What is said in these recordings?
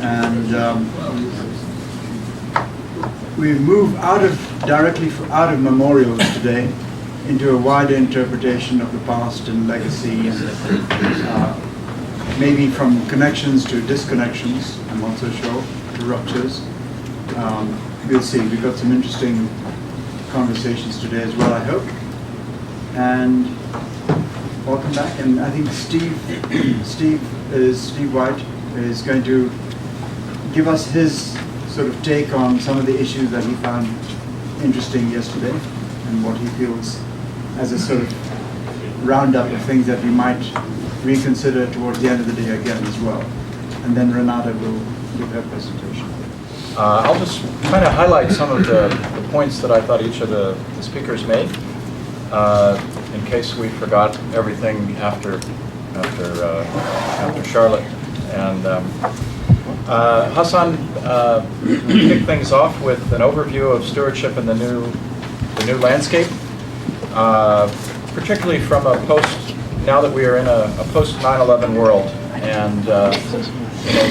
And we move directly out of memorials today into a wider interpretation of the past and legacy, and maybe from connections to disconnections, I'm not so sure, to ruptures. We'll see. We've got some interesting conversations today as well, I hope. And welcome back. And I think Steve White is going to give us his sort of take on some of the issues that he found interesting yesterday and what he feels as a sort of roundup of things that we might reconsider towards the end of the day again as well. And then Renata will give her presentation. I'll just kind of highlight some of the points that I thought each of the speakers made, in case we forgot everything after Charlotte. And Hassan kicked things off with an overview of stewardship in the new landscape, particularly from a now that we are in a post 9/11 world, and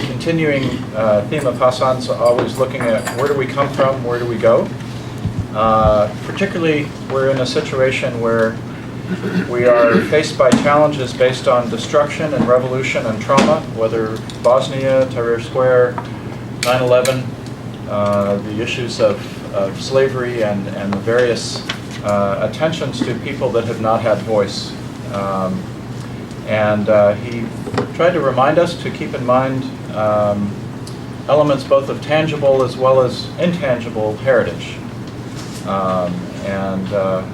continuing theme of Hassan's always looking at where do we come from, where do we go. Particularly, we're in a situation where we are faced by challenges based on destruction and revolution and trauma, whether Bosnia, Tahrir Square, 9/11, the issues of slavery and the various attentions to people that have not had voice. He tried to remind us to keep in mind elements both of tangible as well as intangible heritage.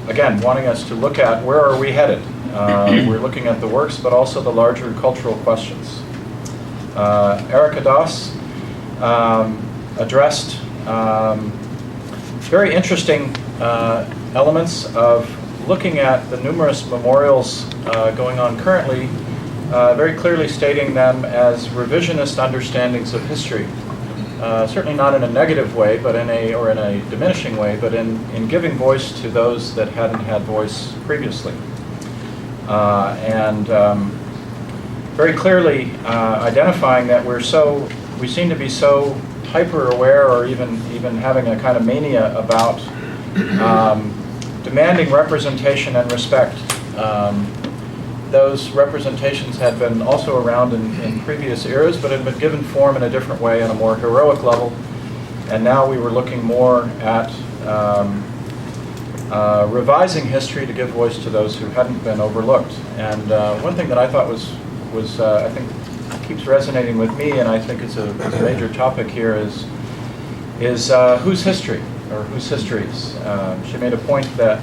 Again, wanting us to look at where are we headed. We're looking at the works, but also the larger cultural questions. Erica Doss addressed very interesting elements of looking at the numerous memorials going on currently, very clearly stating them as revisionist understandings of history. Certainly not in a negative way, but in a diminishing way, but in giving voice to those that hadn't had voice previously. Very clearly identifying that we seem to be so hyper-aware, or even having a kind of mania about demanding representation and respect. Those representations had been also around in previous eras, but had been given form in a different way, on a more heroic level. And now we were looking more at revising history to give voice to those who hadn't been overlooked. And one thing that I thought was I think keeps resonating with me, and I think it's a major topic here, is whose history, or whose histories. She made a point that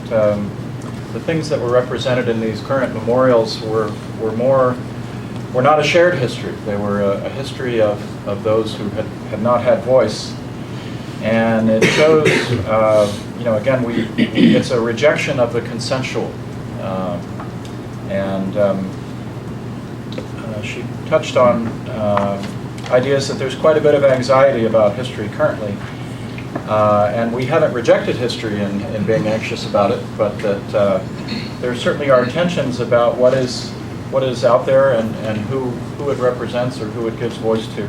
the things that were represented in these current memorials were not a shared history. They were a history of those who had not had voice. And it shows, again, it's a rejection of the consensual. She touched on ideas that there's quite a bit of anxiety about history currently. And we haven't rejected history in being anxious about it, but that there certainly are tensions about what is out there and who it represents or who it gives voice to.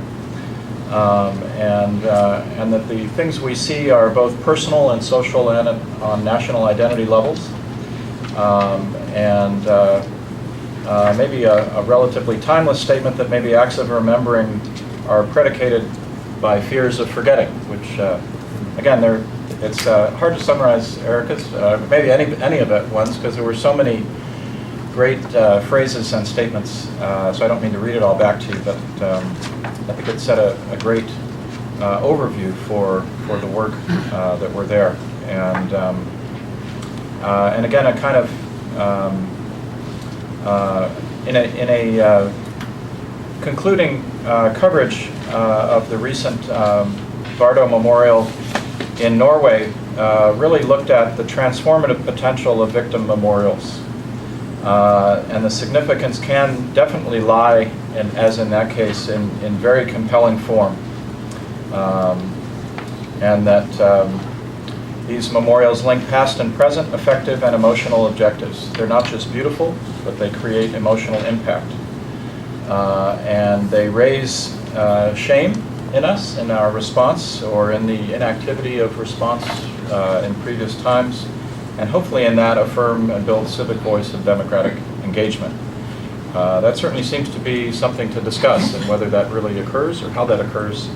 And that the things we see are both personal and social and on national identity levels. Maybe a relatively timeless statement that maybe acts of remembering are predicated by fears of forgetting, which again, it's hard to summarize Erica's, maybe any of it once, because there were so many great phrases and statements. So I don't mean to read it all back to you, but I think it set a great overview for the work that were there. And again, a kind of in a concluding coverage of the recent Bardo Memorial in Norway, really looked at the transformative potential of victim memorials. And the significance can definitely lie, as in that case, in very compelling form. And that these memorials link past and present, effective and emotional objectives. They're not just beautiful, but they create emotional impact. And they raise shame in us, in our response, or in the inactivity of response in previous times, and hopefully in that affirm and build civic voice and democratic engagement. That certainly seems to be something to discuss, and whether that really occurs or how that occurs.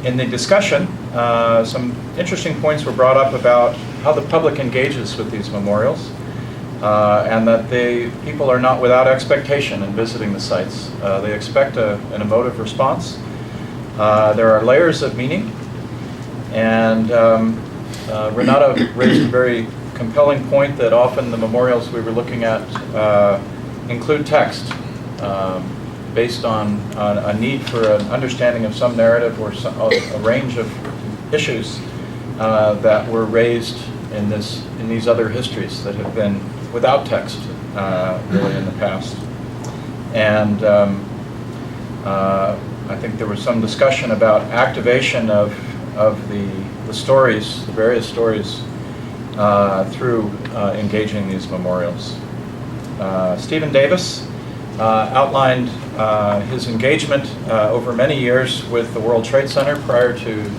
In the discussion, some interesting points were brought up about how the public engages with these memorials, and that people are not without expectation in visiting the sites. They expect an emotive response. There are layers of meaning, and Renata raised a very compelling point that often the memorials we were looking at include text based on a need for an understanding of some narrative or a range of issues that were raised in these other histories that have been without text really in the past. And I think there was some discussion about activation of the stories, the various stories, through engaging these memorials. Stephen Davis outlined his engagement over many years with the World Trade Center prior to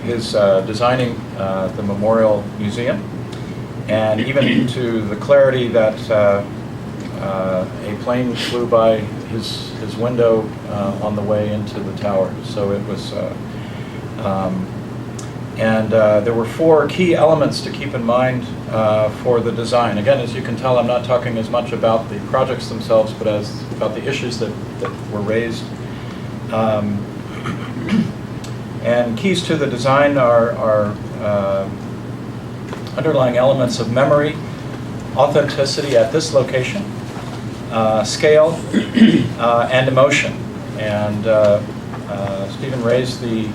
his designing the Memorial Museum, and even to the clarity that a plane flew by his window on the way into the tower. So it was, there were 4 key elements to keep in mind for the design. Again, as you can tell, I'm not talking as much about the projects themselves, but about the issues that were raised. And keys to the design are underlying elements of memory, authenticity at this location, scale, and emotion. And Stephen raised the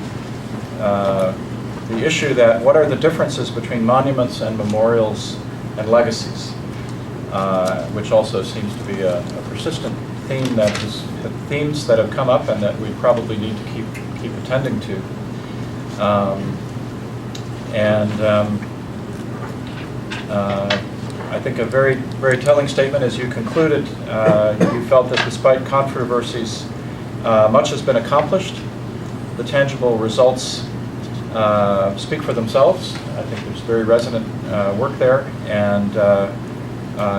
issue that what are the differences between monuments and memorials and legacies, which also seems to be a persistent theme themes that have come up and that we probably need to keep attending to. I think a very, very telling statement as you concluded. You felt that despite controversies, much has been accomplished. The tangible results speak for themselves. I think there's very resonant work there, and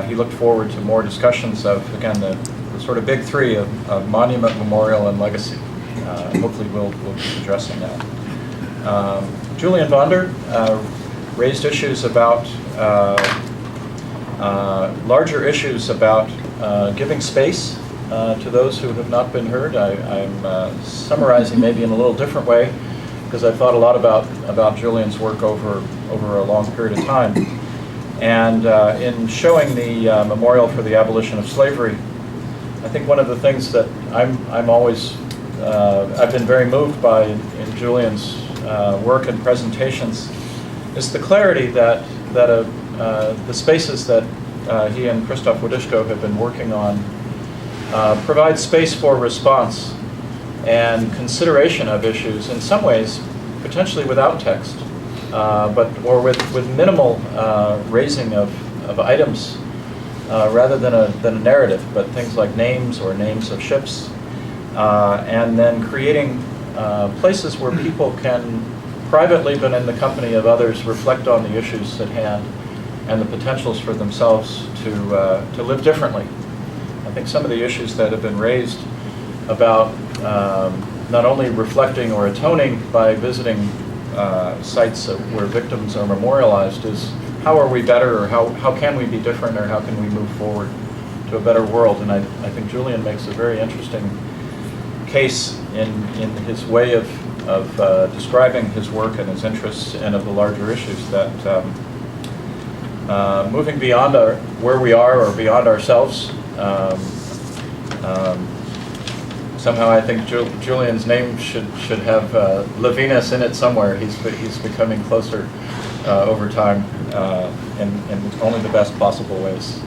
he looked forward to more discussions of, again, the sort of big 3 of monument, memorial, and legacy. Hopefully we'll keep addressing that. Julian Bonder raised issues about, larger issues about giving space to those who have not been heard. I'm summarizing maybe in a little different way, because I've thought a lot about Julian's work over a long period of time. And in showing the memorial for the abolition of slavery, I think one of the things that I'm always I've been very moved by in Julian's work and presentations is the clarity that the spaces that he and Krzysztof Wodishko have been working on provide space for response and consideration of issues, in some ways potentially without text, or with minimal raising of items rather than a narrative, but things like names or names of ships, and then creating places where people can privately, but in the company of others, reflect on the issues at hand and the potentials for themselves to live differently. I think some of the issues that have been raised about not only reflecting or atoning by visiting sites where victims are memorialized is how are we better, or how can we be different, or how can we move forward to a better world. And I think Julian makes a very interesting case in his way of describing his work and his interests and of the larger issues that moving beyond where we are or beyond ourselves. Somehow I think Julian's name should have Levinas in it somewhere. He's becoming closer over time in only the best possible ways.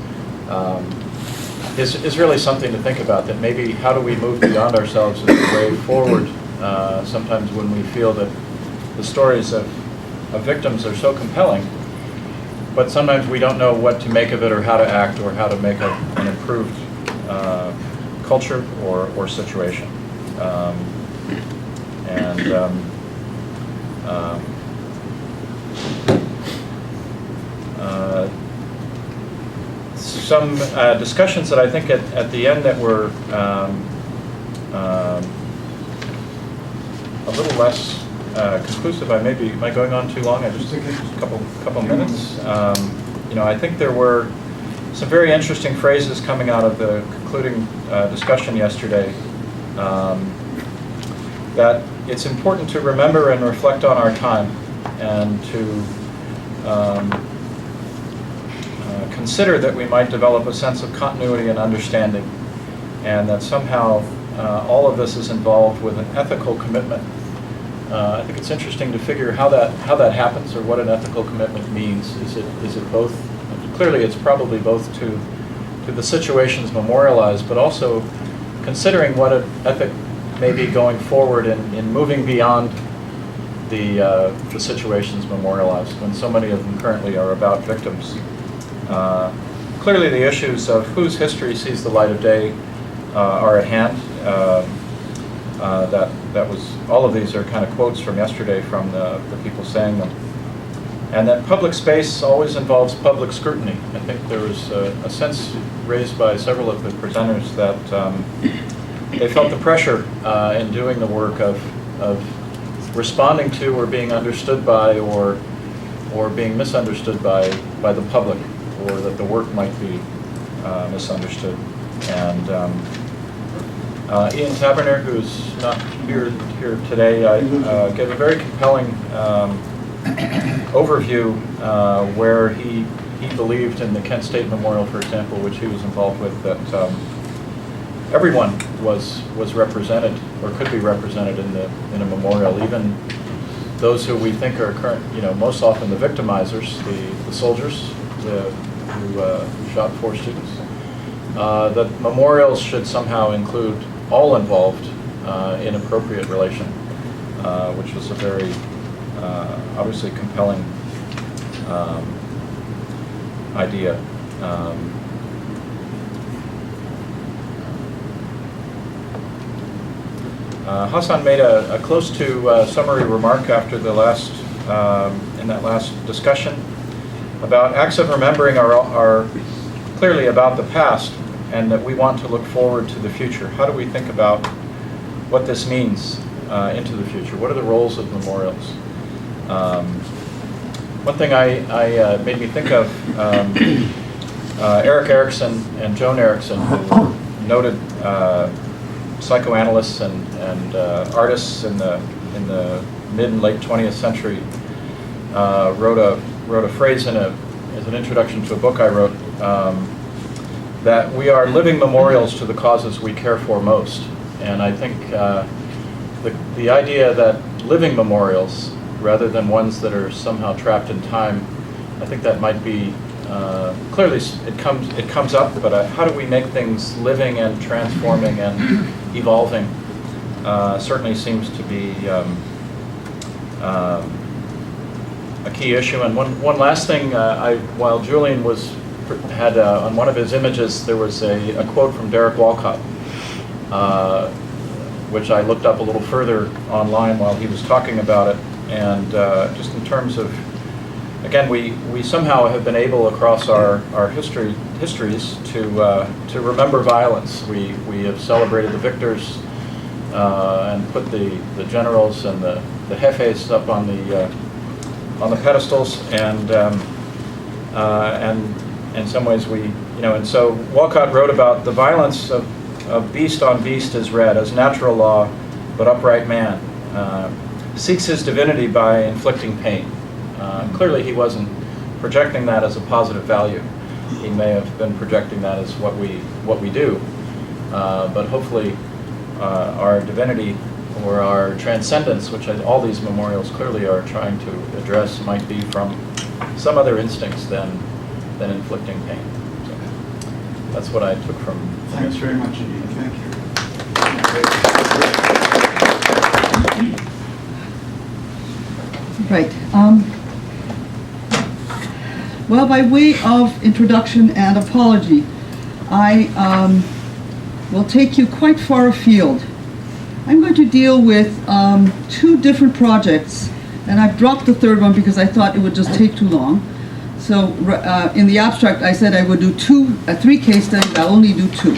Is really something to think about, that maybe how do we move beyond ourselves as a way forward sometimes when we feel that the stories of victims are so compelling but sometimes we don't know what to make of it or how to act or how to make an improved culture or situation. Some discussions that I think at the end that were a little less conclusive. Am I going on too long? I just a couple minutes. I think there were some very interesting phrases coming out of the concluding discussion yesterday. That it's important to remember and reflect on our time, and to consider that we might develop a sense of continuity and understanding, and that somehow all of this is involved with an ethical commitment. I think it's interesting to figure how that happens, or what an ethical commitment means. Is it both? Clearly, it's probably both to the situations memorialized, but also considering what an ethic may be going forward in moving beyond the situations memorialized, when so many of them currently are about victims. Clearly, the issues of whose history sees the light of day are at hand. That was, all of these are kind of quotes from yesterday from the people saying them. And that public space always involves public scrutiny. I think there was a sense raised by several of the presenters that they felt the pressure in doing the work of responding to or being understood by or being misunderstood by the public, or that the work might be misunderstood. And Ian Taberner, who's not here today, gave a very compelling overview where he believed in the Kent State Memorial, for example, which he was involved with, that everyone was represented or could be represented in a memorial, even those who we think are most often the victimizers, the soldiers who shot 4 students. That memorials should somehow include all involved in appropriate relation, which was a very obviously compelling idea. Hassan made a close to summary remark after the last in that last discussion about acts of remembering are clearly about the past, and that we want to look forward to the future. How do we think about what this means into the future? What are the roles of memorials? One thing I made me think of Erik Erikson and Joan Erikson, who were noted psychoanalysts and artists in the mid and late 20th century, wrote a phrase as an introduction to a book I wrote, that we are living memorials to the causes we care for most. And I think the idea that living memorials, rather than ones that are somehow trapped in time, I think that might be, clearly it comes up, but how do we make things living and transforming and evolving certainly seems to be a key issue. And one last thing, while Julian had on one of his images, there was a quote from Derek Walcott, which I looked up a little further online while he was talking about it. And just in terms of, again, we somehow have been able across our histories to remember violence. We have celebrated the victors and put the generals and the jefes up on the pedestals, and in some ways and so Walcott wrote about the violence of beast on beast is read as natural law, but upright man seeks his divinity by inflicting pain. Clearly he wasn't projecting that as a positive value. He may have been projecting that as what we do, but hopefully our divinity or our transcendence, which all these memorials clearly are trying to address, might be from some other instincts than inflicting pain. So that's what I took from. Thanks very much indeed. Thank you. Right. Well, by way of introduction and apology, I will take you quite far afield. I'm going to deal with two different projects, and I've dropped the third one because I thought it would just take too long. So in the abstract, I said I would do three case studies. I'll only do two.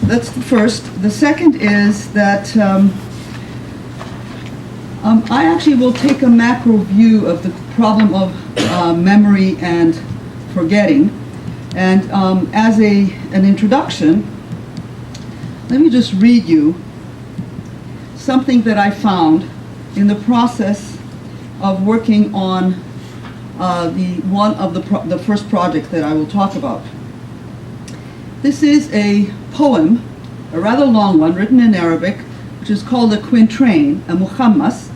That's the first. The second is that I actually will take a macro view of the problem of memory and forgetting. And as an introduction, let me just read you something that I found in the process of working on the first project that I will talk about. This is a poem, a rather long one, written in Arabic, which is called a quintrain, a muhammas,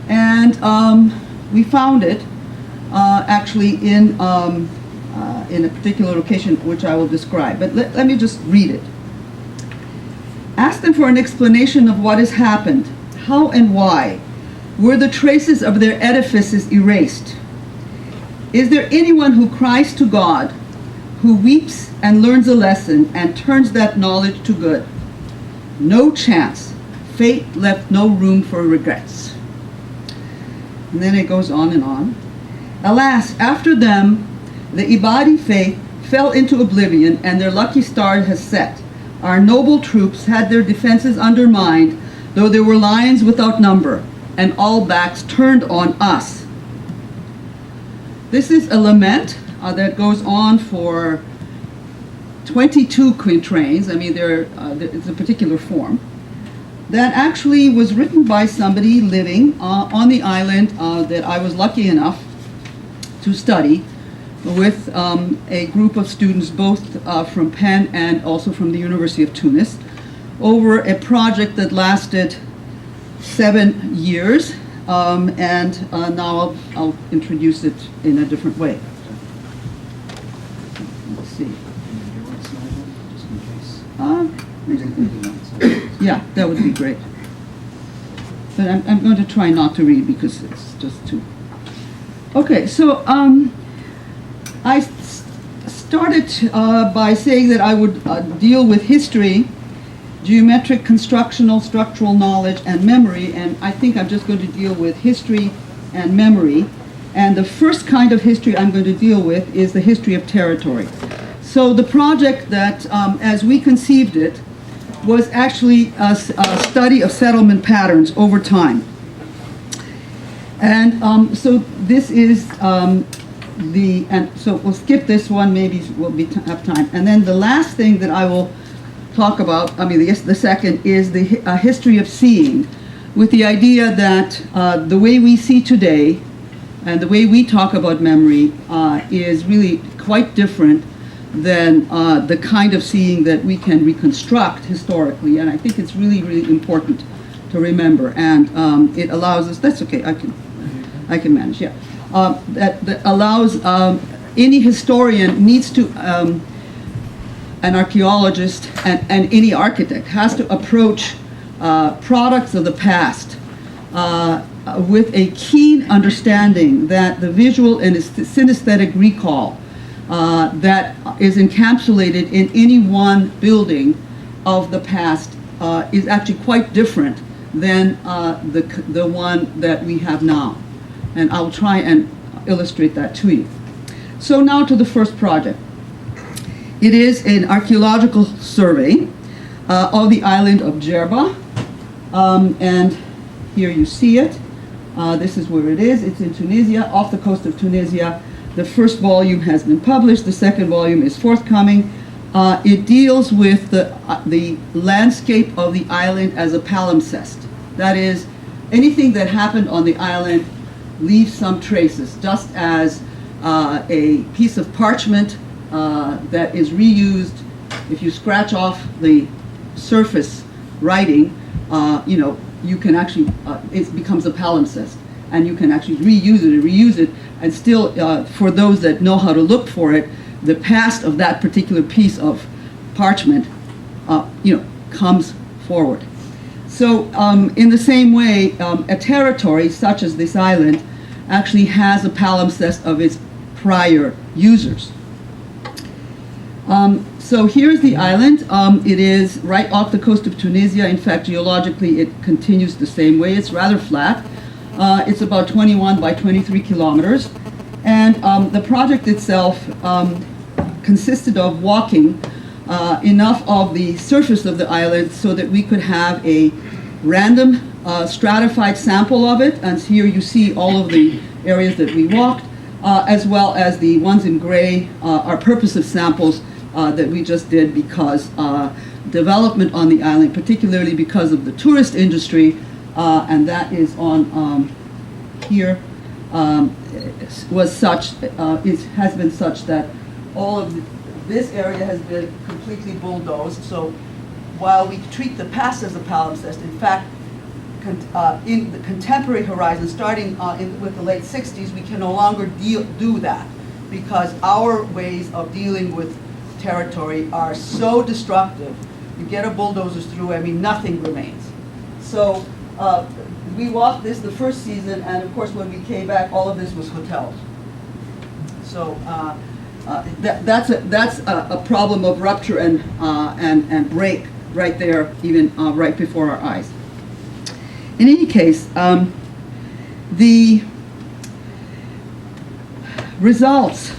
and we found it actually in a particular location which I will describe. But let me just read it. Ask them for an explanation of what has happened, how and why. Were the traces of their edifices erased? Is there anyone who cries to God, who weeps and learns a lesson and turns that knowledge to good? No chance. Fate left no room for regrets. And then it goes on and on. Alas, after them, the Ibadi faith fell into oblivion and their lucky star has set. Our noble troops had their defenses undermined, though there were lions without number, and all backs turned on us. This is a lament that goes on for 22 quatrains. I mean, it's a particular form that actually was written by somebody living on the island that I was lucky enough to study with a group of students both from Penn and also from the University of Tunis over a project that lasted 7 years, and now I'll introduce it in a different way. Let's see. Yeah, that would be great. But I'm going to try not to read because it's just too... Okay, so I started by saying that I would deal with history, geometric, constructional, structural knowledge, and memory, and I think I'm just going to deal with history and memory. And the first kind of history I'm going to deal with is the history of territory. So the project that, as we conceived it, was actually a study of settlement patterns over time. And so this is and so we'll skip this one, maybe we'll have time. And then the last thing that I will talk about, the second is the history of seeing, with the idea that the way we see today and the way we talk about memory is really quite different than the kind of seeing that we can reconstruct historically. And I think it's really, really important to remember. And it allows us, that's okay, I can manage, yeah. That allows any historian needs to, an archaeologist and any architect has to approach products of the past with a keen understanding that the visual and synesthetic recall that is encapsulated in any one building of the past is actually quite different than the one that we have now. And I'll try and illustrate that to you. So now to the first project. It is an archaeological survey of the island of Djerba. And here you see it. This is where it is. It's in Tunisia, off the coast of Tunisia. The first volume has been published. The second volume is forthcoming. It deals with the landscape of the island as a palimpsest. That is, anything that happened on the island leaves some traces, just as a piece of parchment that is reused. If you scratch off the surface writing, you can actually, it becomes a palimpsest, and you can actually reuse it, and still, for those that know how to look for it, the past of that particular piece of parchment, comes forward. So in the same way, a territory such as this island actually has a palimpsest of its prior users. So here's the island. It is right off the coast of Tunisia. In fact, geologically, it continues the same way. It's rather flat. It's about 21 by 23 kilometers. And the project itself consisted of walking enough of the surface of the island so that we could have a random stratified sample of it. And here you see all of the areas that we walked, as well as the ones in gray are purposive samples that we just did because development on the island, particularly because of the tourist industry, and that is on here, was such, has been such that all of this area has been completely bulldozed. So while we treat the past as a palimpsest, in fact, in the contemporary horizon, starting with the late 60s, we can no longer do that because our ways of dealing with territory are so destructive. You get a bulldozer through, I mean, nothing remains. So we walked this the first season, and of course when we came back, all of this was hotels. So that's a problem of rupture and break right there, even right before our eyes. In any case, the results.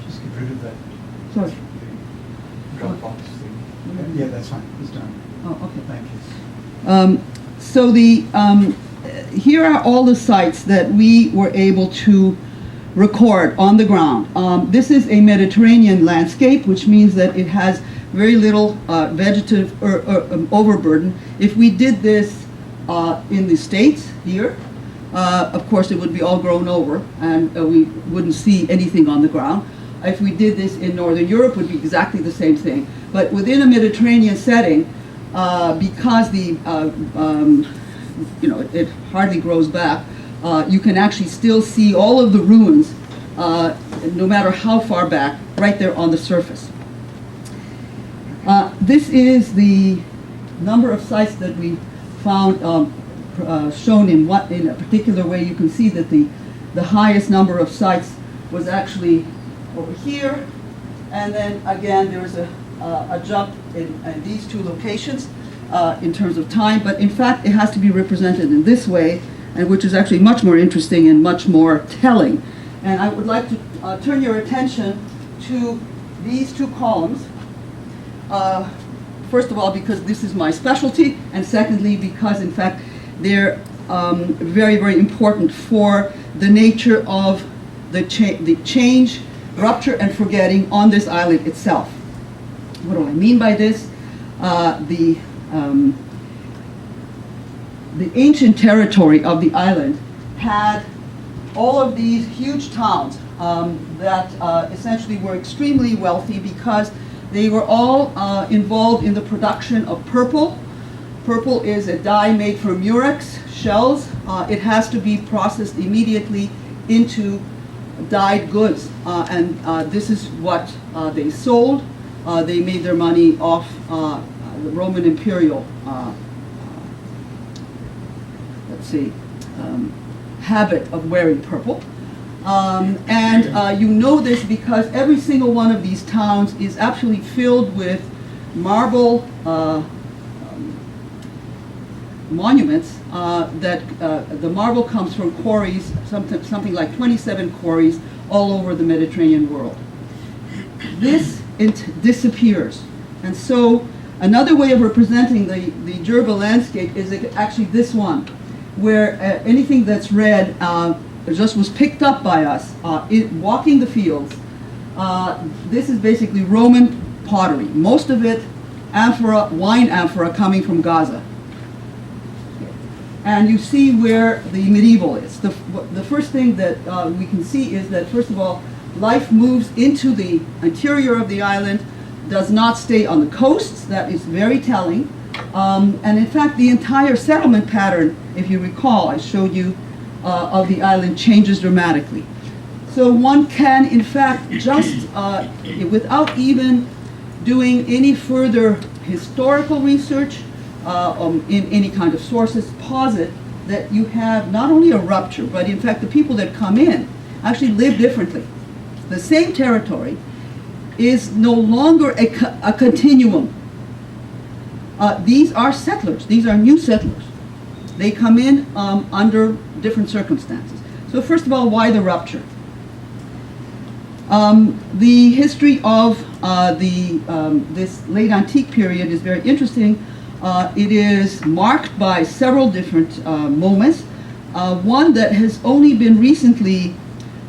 Just get rid of that. Sorry. Dropbox thing. Yeah, that's fine. It's done. Oh, okay. Thank you. So here are all the sites that we were able to record on the ground. This is a Mediterranean landscape, which means that it has very little vegetative overburden. If we did this in the States here, of course it would be all grown over and we wouldn't see anything on the ground. If we did this in Northern Europe, it would be exactly the same thing. But within a Mediterranean setting, because it hardly grows back, you can actually still see all of the ruins, no matter how far back, right there on the surface. This is the number of sites that we found shown in a particular way. You can see that the highest number of sites was actually over here, and then again there was a jump in these two locations in terms of time, but in fact it has to be represented in this way, and which is actually much more interesting and much more telling. And I would like to turn your attention to these two columns. First of all, because this is my specialty, and secondly, because in fact they're very, very important for the nature of the change, rupture, and forgetting on this island itself. What do I mean by this? The ancient territory of the island had all of these huge towns that essentially were extremely wealthy because they were all involved in the production of purple. Purple is a dye made from murex shells. It has to be processed immediately into dyed goods, and this is what they sold. They made their money off the Roman imperial, habit of wearing purple. You know this because every single one of these towns is actually filled with marble monuments that the marble comes from quarries, something like 27 quarries all over the Mediterranean world. This disappears. And so another way of representing the Jerba landscape is actually this one, where anything that's red just was picked up by us walking the fields. This is basically Roman pottery. Most of it amphora, wine amphora coming from Gaza. And you see where the medieval is. The first thing that we can see is that, first of all, life moves into the interior of the island, does not stay on the coasts. That is very telling. And in fact, the entire settlement pattern, if you recall, I showed you, of the island changes dramatically. So one can, in fact, just without even doing any further historical research in any kind of sources, posit that you have not only a rupture, but in fact the people that come in actually live differently. The same territory is no longer a continuum. These are settlers. These are new settlers. They come in under different circumstances. So first of all, why the rupture? The history of this late antique period is very interesting. It is marked by several different moments. One that has only been recently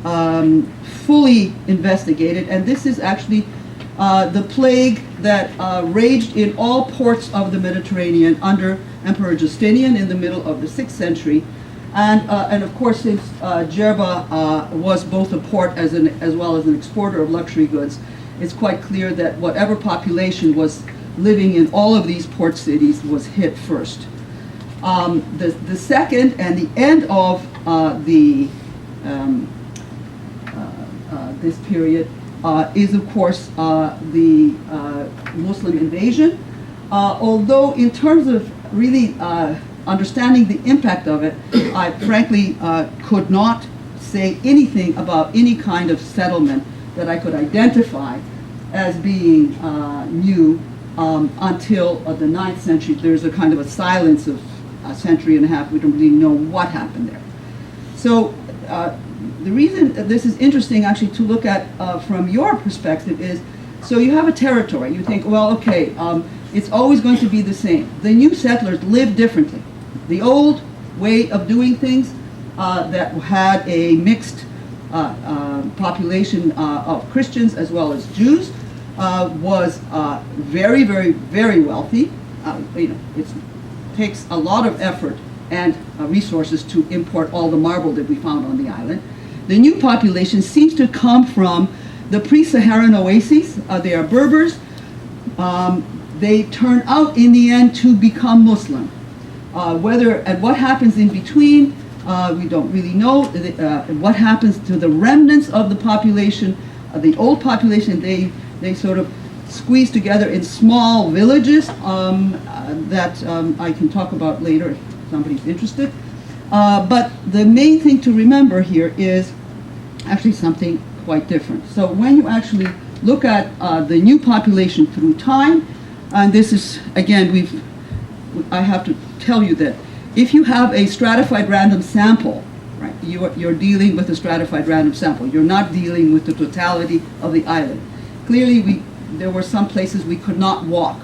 fully investigated, and this is actually the plague that raged in all ports of the Mediterranean under Emperor Justinian in the middle of the 6th century. And of course, since Jerba was both a port as well as an exporter of luxury goods, it's quite clear that whatever population was living in all of these port cities was hit first. The second and the end of this period is, of course, the Muslim invasion. Although in terms of really understanding the impact of it, I frankly could not say anything about any kind of settlement that I could identify as being new until the 9th century. There's a kind of a silence of a century and a half. We don't really know what happened there. So the reason that this is interesting actually to look at from your perspective is, so you have a territory. You think, well, okay, it's always going to be the same. The new settlers live differently. The old way of doing things that had a mixed population of Christians as well as Jews was very, very, very wealthy. It takes a lot of effort and resources to import all the marble that we found on the island. The new population seems to come from the pre-Saharan oases. They are Berbers. They turn out in the end to become Muslim. Whether and what happens in between, we don't really know. What happens to the remnants of the population, the old population, they sort of squeeze together in small villages that I can talk about later if somebody's interested. But the main thing to remember here is actually something quite different. So when you actually look at the new population through time, and this is, again, I have to tell you that if you have a stratified random sample, right, you're dealing with a stratified random sample. You're not dealing with the totality of the island. Clearly, there were some places we could not walk.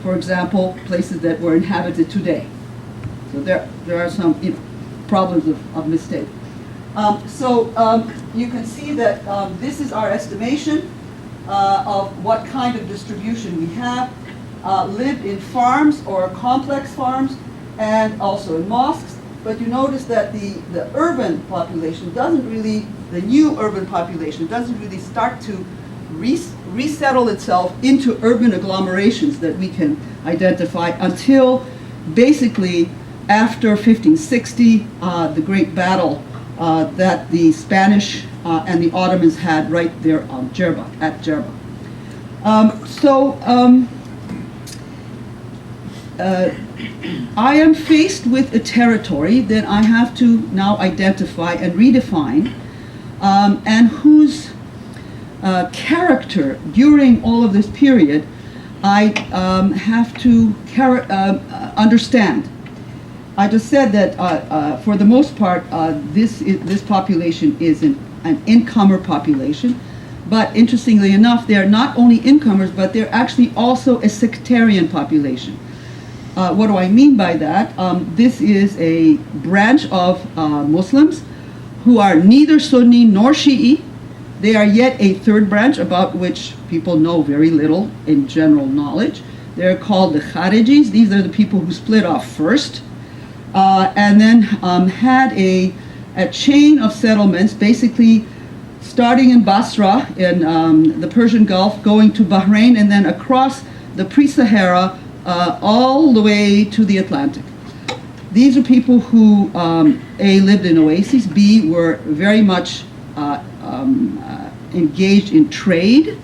For example, places that were inhabited today. So there are some problems of mistake. You can see that this is our estimation of what kind of distribution we have. Lived in farms or complex farms and also in mosques. But you notice that the urban population doesn't really, the new urban population doesn't really start to resettle itself into urban agglomerations that we can identify until basically after 1560, the great battle that the Spanish and the Ottomans had right there on Jerba, at Jerba. I am faced with a territory that I have to now identify and redefine, and whose character during all of this period I have to understand. I just said that for the most part, this population is an incomer population, but interestingly enough, they're not only incomers, but they're actually also a sectarian population. What do I mean by that? This is a branch of Muslims who are neither Sunni nor Shi'i. They are yet a third branch about which people know very little in general knowledge. They're called the Kharijis. These are the people who split off first and then had a chain of settlements, basically starting in Basra in the Persian Gulf, going to Bahrain, and then across the pre-Sahara all the way to the Atlantic. These are people who, A, lived in oases, B, were very much engaged in trade,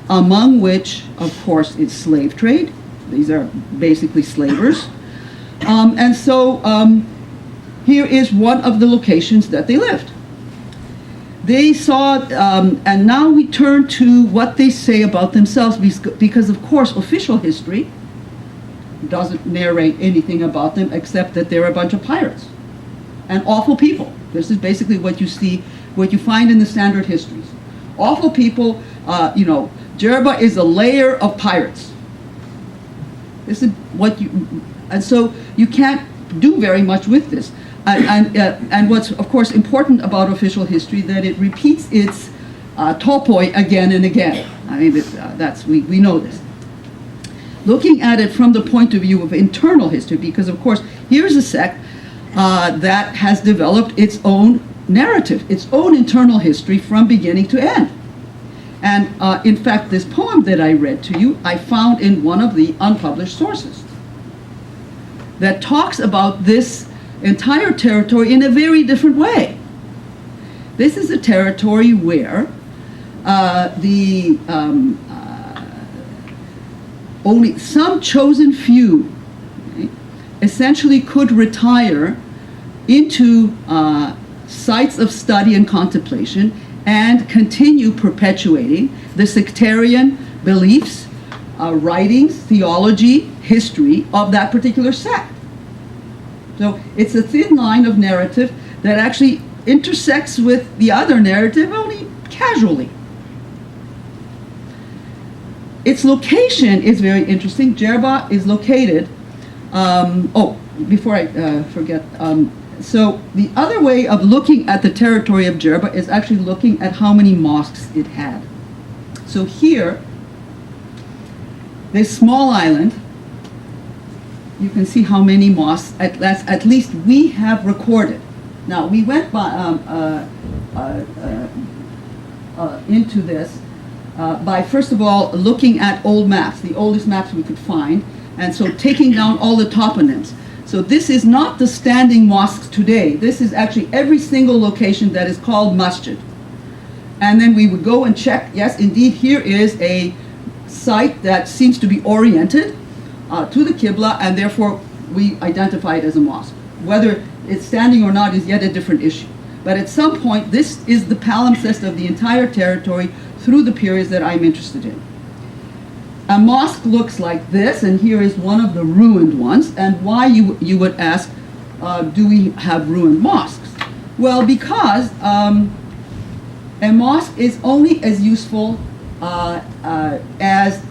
among which, of course, is slave trade. These are basically slavers. And so here is one of the locations that they lived. they saw, and now we turn to what they say about themselves, because of course official history doesn't narrate anything about them except that they're a bunch of pirates and awful people. This is basically what you see, what you find in the standard histories. Awful people, Jerba is a layer of pirates. This is what you, and so you can't do very much with this. And what's of course important about official history, that it repeats its topoi again and again. I mean, we know this. Looking at it from the point of view of internal history, because of course here's a sect that has developed its own narrative, its own internal history from beginning to end. And in fact, this poem that I read to you, I found in one of the unpublished sources that talks about this entire territory in a very different way. This is a territory where only some chosen few, okay, essentially could retire into sites of study and contemplation and continue perpetuating the sectarian beliefs, writings, theology, history of that particular sect. So it's a thin line of narrative that actually intersects with the other narrative only casually. Its location is very interesting. Jerba is located, before I forget, so the other way of looking at the territory of Jerba is actually looking at how many mosques it had. So here, this small island, you can see how many mosques at least we have recorded. Now we went into this by first of all looking at old maps, the oldest maps we could find, and so taking down all the toponyms. So this is not the standing mosques today. This is actually every single location that is called masjid. And then we would go and check, yes, indeed, here is a site that seems to be oriented to the Qibla, and therefore we identify it as a mosque. Whether it's standing or not is yet a different issue. But at some point, this is the palimpsest of the entire territory through the periods that I'm interested in. A mosque looks like this, and here is one of the ruined ones. And why, you would ask, do we have ruined mosques? Well, because a mosque is only as useful as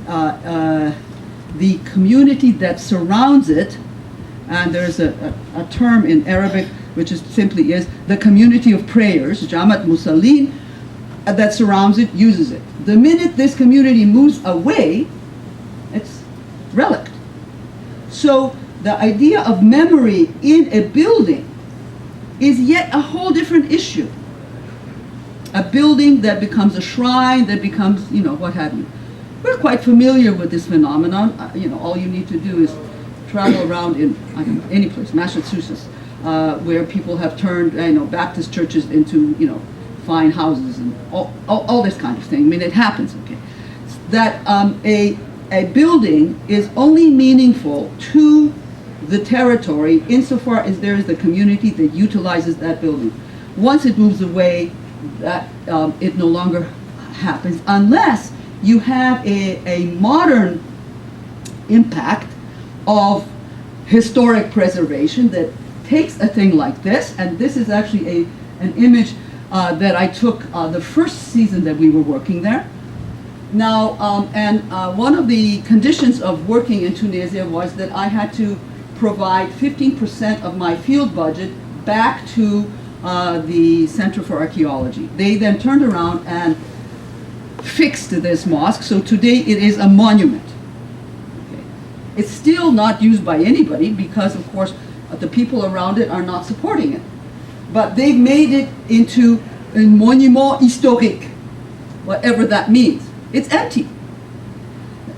the community that surrounds it, and there's a term in Arabic which is simply is the community of prayers, Jamat Musallin, that surrounds it, uses it. The minute this community moves away, it's relict. So the idea of memory in a building is yet a whole different issue. A building that becomes a shrine, that becomes, what have you. We're quite familiar with this phenomenon. All you need to do is travel around in any place, Massachusetts, where people have turned, Baptist churches into, fine houses and all this kind of thing. I mean, it happens, okay? That a building is only meaningful to the territory insofar as there is the community that utilizes that building. Once it moves away, that it no longer happens unless you have a modern impact of historic preservation that takes a thing like this, and this is actually an image that I took the first season that we were working there. Now, one of the conditions of working in Tunisia was that I had to provide 15% of my field budget back to the Center for Archaeology. They then turned around and fixed this mosque, so today it is a monument. Okay. It's still not used by anybody because, of course, the people around it are not supporting it. But they've made it into a monument historique, whatever that means. It's empty.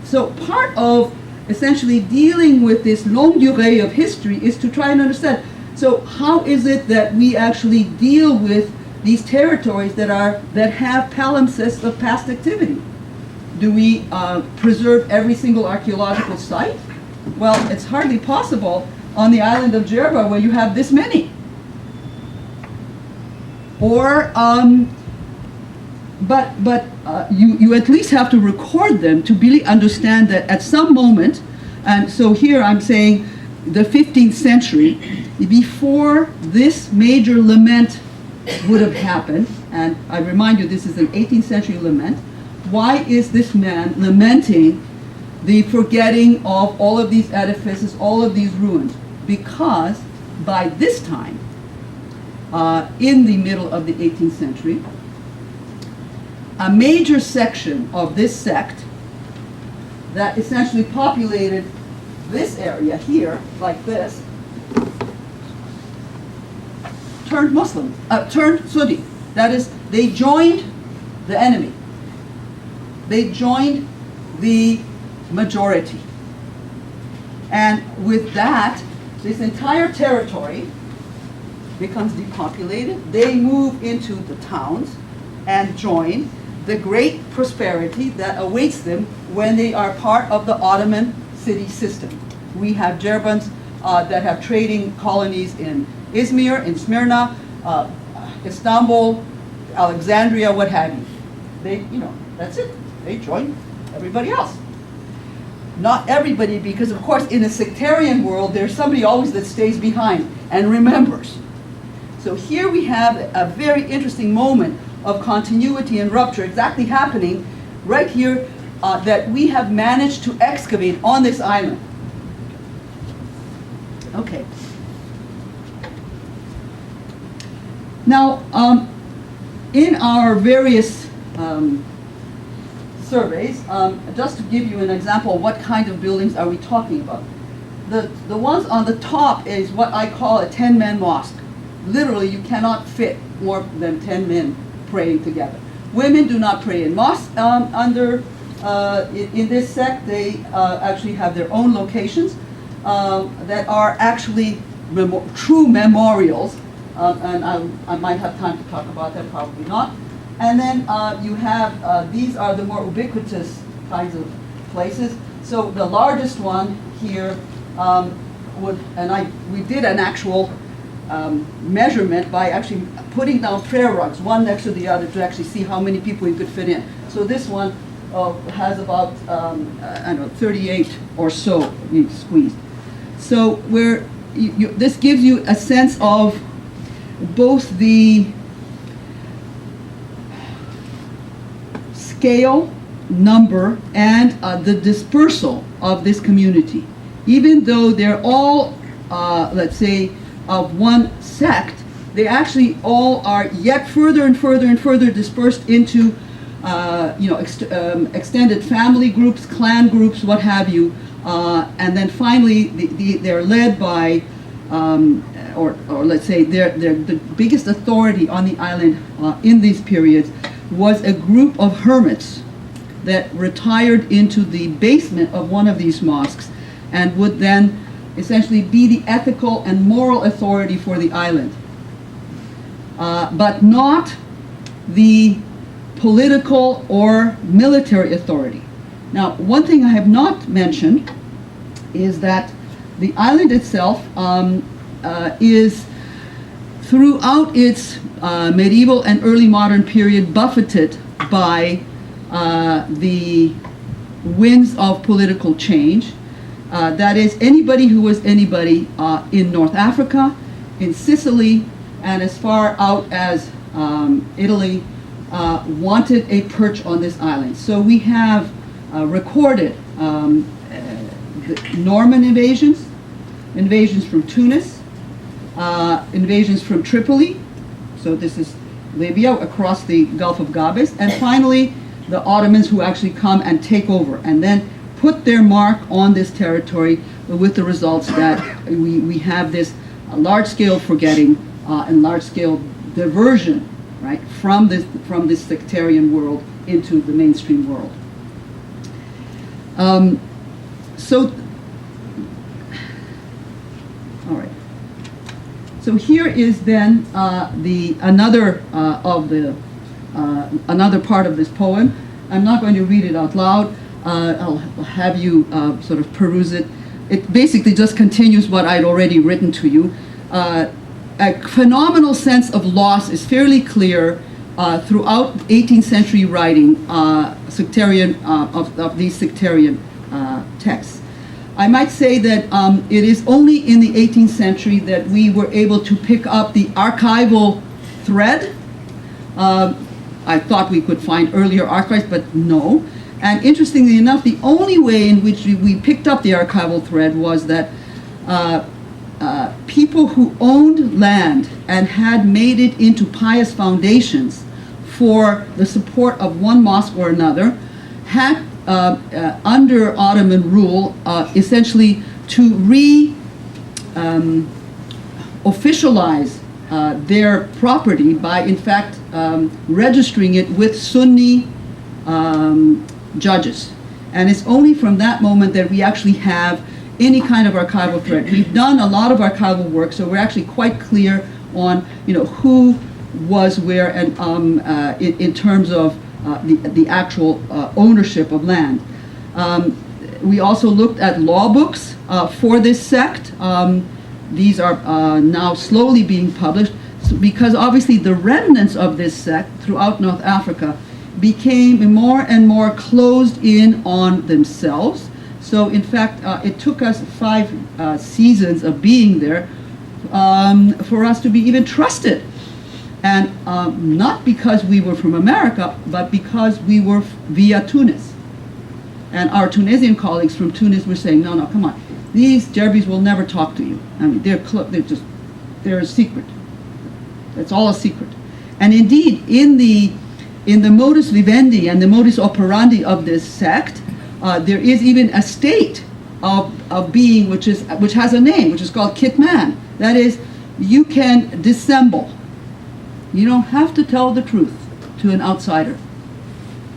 So part of essentially dealing with this longue durée of history is to try and understand, so how is it that we actually deal with these territories that have palimpsests of past activity? Do we preserve every single archaeological site? Well, it's hardly possible on the island of Jerba where you have this many. Or you at least have to record them to really understand that at some moment, and so here I'm saying the 15th century, before this major lament would have happened, and I remind you this is an 18th century lament. Why is this man lamenting the forgetting of all of these edifices, all of these ruins? Because by this time, in the middle of the 18th century, a major section of this sect that essentially populated this area here, like this, turned Muslim, turned Sunni. That is, they joined the enemy. They joined the majority. And with that, this entire territory becomes depopulated. They move into the towns and join the great prosperity that awaits them when they are part of the Ottoman city system. We have Derbans that have trading colonies in Izmir, in Smyrna, Istanbul, Alexandria, what have you. They, that's it. They join everybody else. Not everybody, because of course in a sectarian world, there's somebody always that stays behind and remembers. So here we have a very interesting moment of continuity and rupture exactly happening right here that we have managed to excavate on this island. Okay. Now, in our various surveys, just to give you an example of what kind of buildings are we talking about. The ones on the top is what I call a 10-man mosque. Literally, you cannot fit more than 10 men praying together. Women do not pray in mosques in this sect. They actually have their own locations that are actually true memorials, and I might have time to talk about that, probably not. And then you have, these are the more ubiquitous kinds of places. So the largest one here we did an actual measurement by actually putting down prayer rugs, one next to the other, to actually see how many people you could fit in. So this one has about, 38 or so squeezed. So this gives you a sense of both the scale, number, and the dispersal of this community. Even though they're all, let's say, of one sect, they actually all are yet further and further and further dispersed into, extended family groups, clan groups, what have you, and then finally they're led by, or let's say, the biggest authority on the island in these periods was a group of hermits that retired into the basement of one of these mosques and would then essentially be the ethical and moral authority for the island, but not the political or military authority. Now, one thing I have not mentioned is that the island itself is, throughout its medieval and early modern period, buffeted by the winds of political change. That is, anybody who was anybody in North Africa, in Sicily, and as far out as Italy wanted a perch on this island. So we have recorded the Norman invasions from Tunis, invasions from Tripoli, so this is Libya, across the Gulf of Gabes, and finally the Ottomans, who actually come and take over and then put their mark on this territory, with the results that we have this large-scale forgetting and large-scale diversion, right, from this sectarian world into the mainstream world. All right. So here is then another part of this poem. I'm not going to read it out loud. I'll have you sort of peruse it. It basically just continues what I'd already written to you. A phenomenal sense of loss is fairly clear throughout 18th century writing, sectarian of these sectarian texts. I might say that it is only in the 18th century that we were able to pick up the archival thread. I thought we could find earlier archives, but no. And interestingly enough, the only way in which we picked up the archival thread was that people who owned land and had made it into pious foundations for the support of one mosque or another had, under Ottoman rule, essentially to officialize their property by, in fact, registering it with Sunni judges. And it's only from that moment that we actually have any kind of archival thread. We've done a lot of archival work, so we're actually quite clear on, who was where, and in terms of the actual ownership of land. We also looked at law books for this sect. These are now slowly being published, because obviously the remnants of this sect throughout North Africa became more and more closed in on themselves. So in fact, it took us 5 seasons of being there for us to be even trusted. And not because we were from America, but because we were via Tunis. And our Tunisian colleagues from Tunis were saying, no, come on. These Jerbis will never talk to you. I mean, they're a secret. It's all a secret. And indeed, in the modus vivendi and the modus operandi of this sect, there is even a state of being which has a name, which is called kitman. That is, you can dissemble. You don't have to tell the truth to an outsider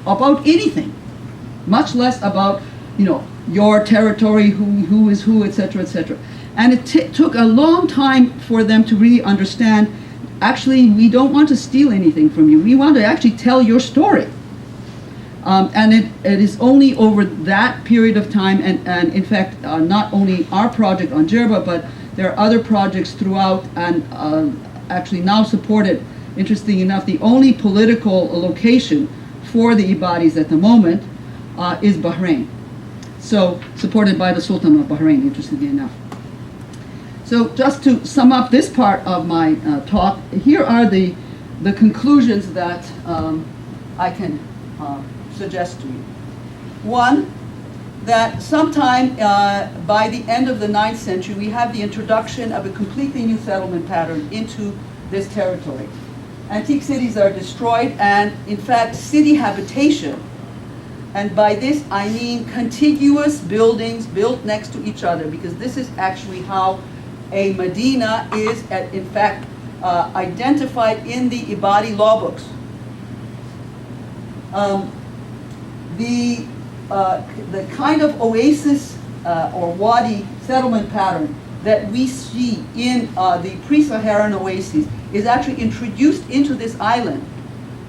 about anything, much less about, your territory, who is who, etc., etc. And it took a long time for them to really understand, actually, we don't want to steal anything from you. We want to actually tell your story. And it is only over that period of time, and in fact, not only our project on Jerba, but there are other projects throughout, and actually now supported, interesting enough, the only political location for the Ibadis at the moment is Bahrain. So, supported by the Sultan of Bahrain, interestingly enough. So, just to sum up this part of my talk, here are the conclusions that I can suggest to you. One, that sometime by the end of the 9th century, we have the introduction of a completely new settlement pattern into this territory. Antique cities are destroyed, and in fact, city habitation, and by this I mean contiguous buildings built next to each other, because this is actually how a Medina is, in fact, identified in the Ibadi law books. The kind of oasis or wadi settlement pattern that we see in the pre-Saharan oases is actually introduced into this island.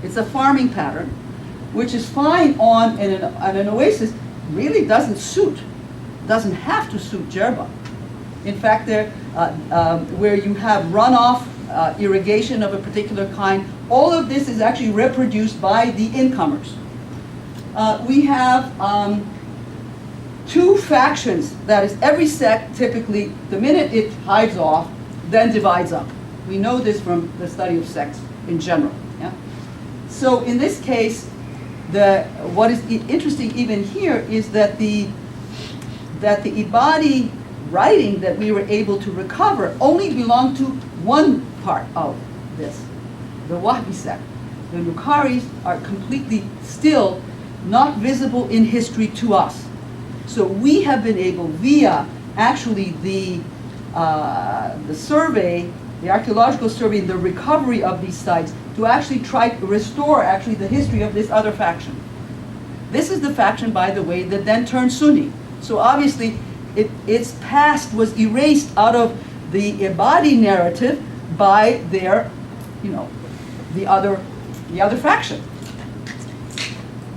It's a farming pattern, which is fine on an oasis, really doesn't have to suit Jerba. In fact, where you have runoff irrigation of a particular kind, all of this is actually reproduced by the incomers. We have 2 factions, that is, every sect typically, the minute it hides off, then divides up. We know this from the study of sects in general. Yeah? So in this case, what is interesting even here is that the Ibadi writing that we were able to recover only belonged to one part of this, the Wahhabi sect. The Nukharis are completely still not visible in history to us. So we have been able, via actually the survey, the archaeological survey, the recovery of these sites, to actually try to restore actually the history of this other faction. This is the faction, by the way, that then turned Sunni. So obviously, its past was erased out of the Ibadi narrative by their, the other faction.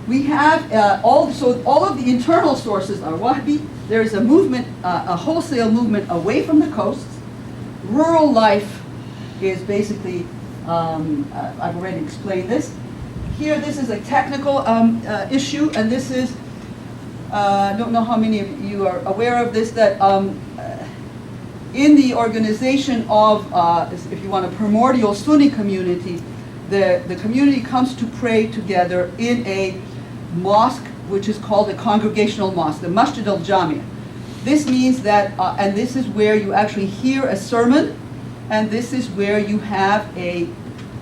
We have all of the internal sources are Wahhabi. There is a movement, a wholesale movement away from the coasts. Rural life is basically I've already explained this. Here, this is a technical issue, and this is, I don't know how many of you are aware of this, that in the organization of, if you want, a primordial Sunni community, the community comes to pray together in a mosque, which is called a congregational mosque, the Masjid al-Jami'. This means that, and this is where you actually hear a sermon, and this is where you have an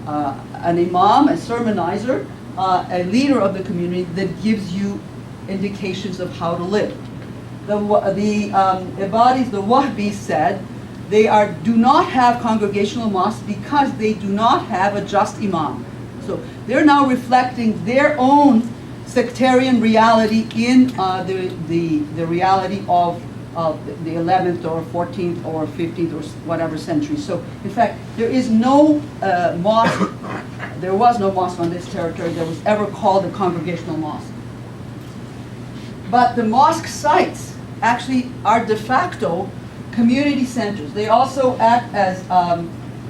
imam, a sermonizer, a leader of the community that gives you indications of how to live. The Ibadis, the Wahhabis said, do not have congregational mosques because they do not have a just imam. So they're now reflecting their own sectarian reality in the reality of the 11th or 14th or 15th or whatever century. So in fact, there is no mosque, there was no mosque on this territory that was ever called a congregational mosque. But the mosque sites actually are de facto community centers. They also act as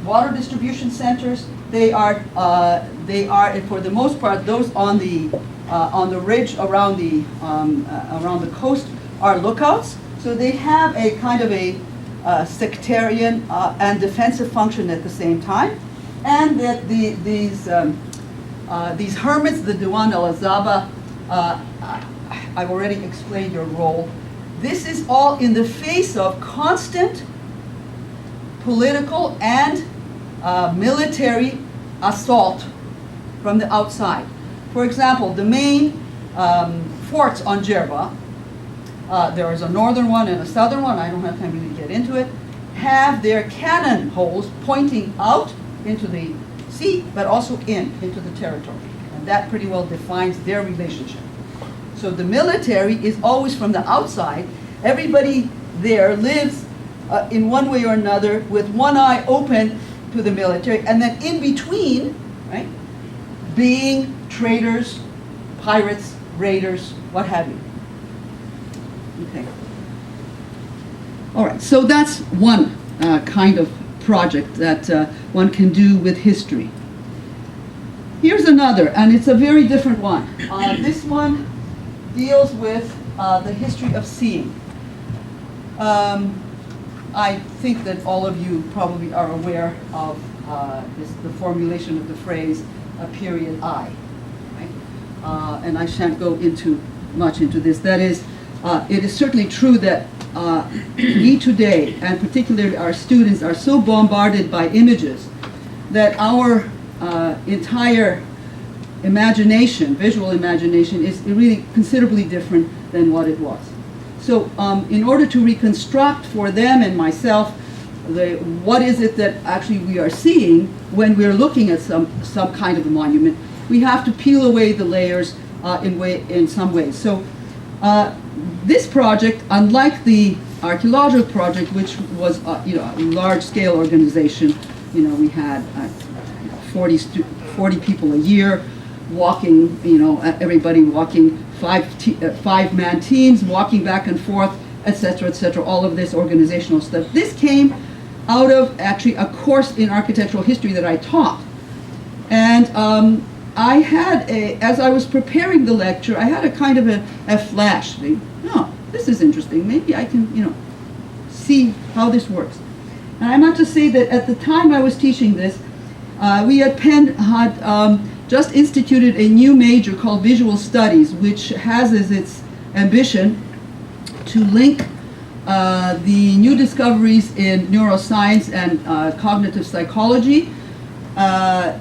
water distribution centers. They are, for the most part, those on the ridge around the coast are lookouts. So they have a kind of a sectarian and defensive function at the same time, and that these hermits, the Diwan al-Azaba, I've already explained your role. This is all in the face of constant political and military assault from the outside. For example, the main forts on Jerba, there is a northern one and a southern one, I don't have time really to get into it, have their cannon holes pointing out into the sea, but also into the territory. And that pretty well defines their relationship. So the military is always from the outside. Everybody there lives in one way or another with one eye open to the military, and then in between, right, being traders, pirates, raiders, what have you. Okay. All right, so that's one kind of project that one can do with history. Here's another, and it's a very different one. This one deals with the history of seeing. I think that all of you probably are aware of the formulation of the phrase period I, right? And I shan't go much into this. That is, it is certainly true that we today, and particularly our students, are so bombarded by images that our entire imagination, visual imagination, is really considerably different than what it was. So in order to reconstruct for them and myself what is it that actually we are seeing when we're looking at some kind of a monument, we have to peel away the layers in some ways. So this project, unlike the archaeological project, which was a large-scale organization, we had 40 people a year walking, everybody walking, five-man teams walking back and forth, etc., all of this organizational stuff. This came out of actually a course in architectural history that I taught. And I had as I was preparing the lecture, I had a kind of a flash. Oh, this is interesting. Maybe I can, see how this works. And I meant to say that at the time I was teaching this, we at Penn had just instituted a new major called Visual Studies, which has as its ambition to link the new discoveries in neuroscience and cognitive psychology. That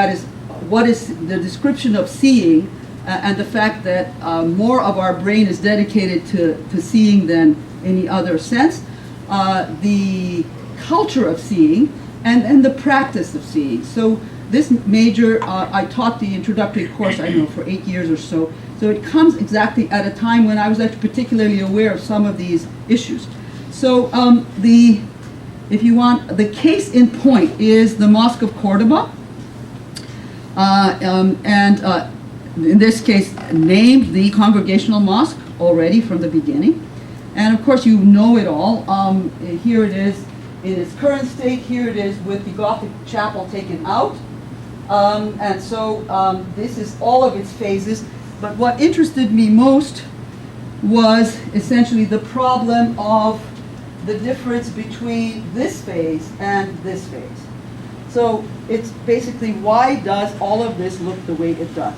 is, what is the description of seeing and the fact that more of our brain is dedicated to seeing than any other sense, the culture of seeing, and the practice of seeing. So this major, I taught the introductory course, I don't know, for 8 years or so. So it comes exactly at a time when I was actually particularly aware of some of these issues. So if you want, the case in point is the Mosque of Cordoba. In this case, named the Congregational Mosque already from the beginning. And of course, you know it all. Here it is. in its current state. Here it is with the Gothic chapel taken out. And so this is all of its phases. But what interested me most was essentially the problem of the difference between this phase and this phase. So it's basically, why does all of this look the way it does?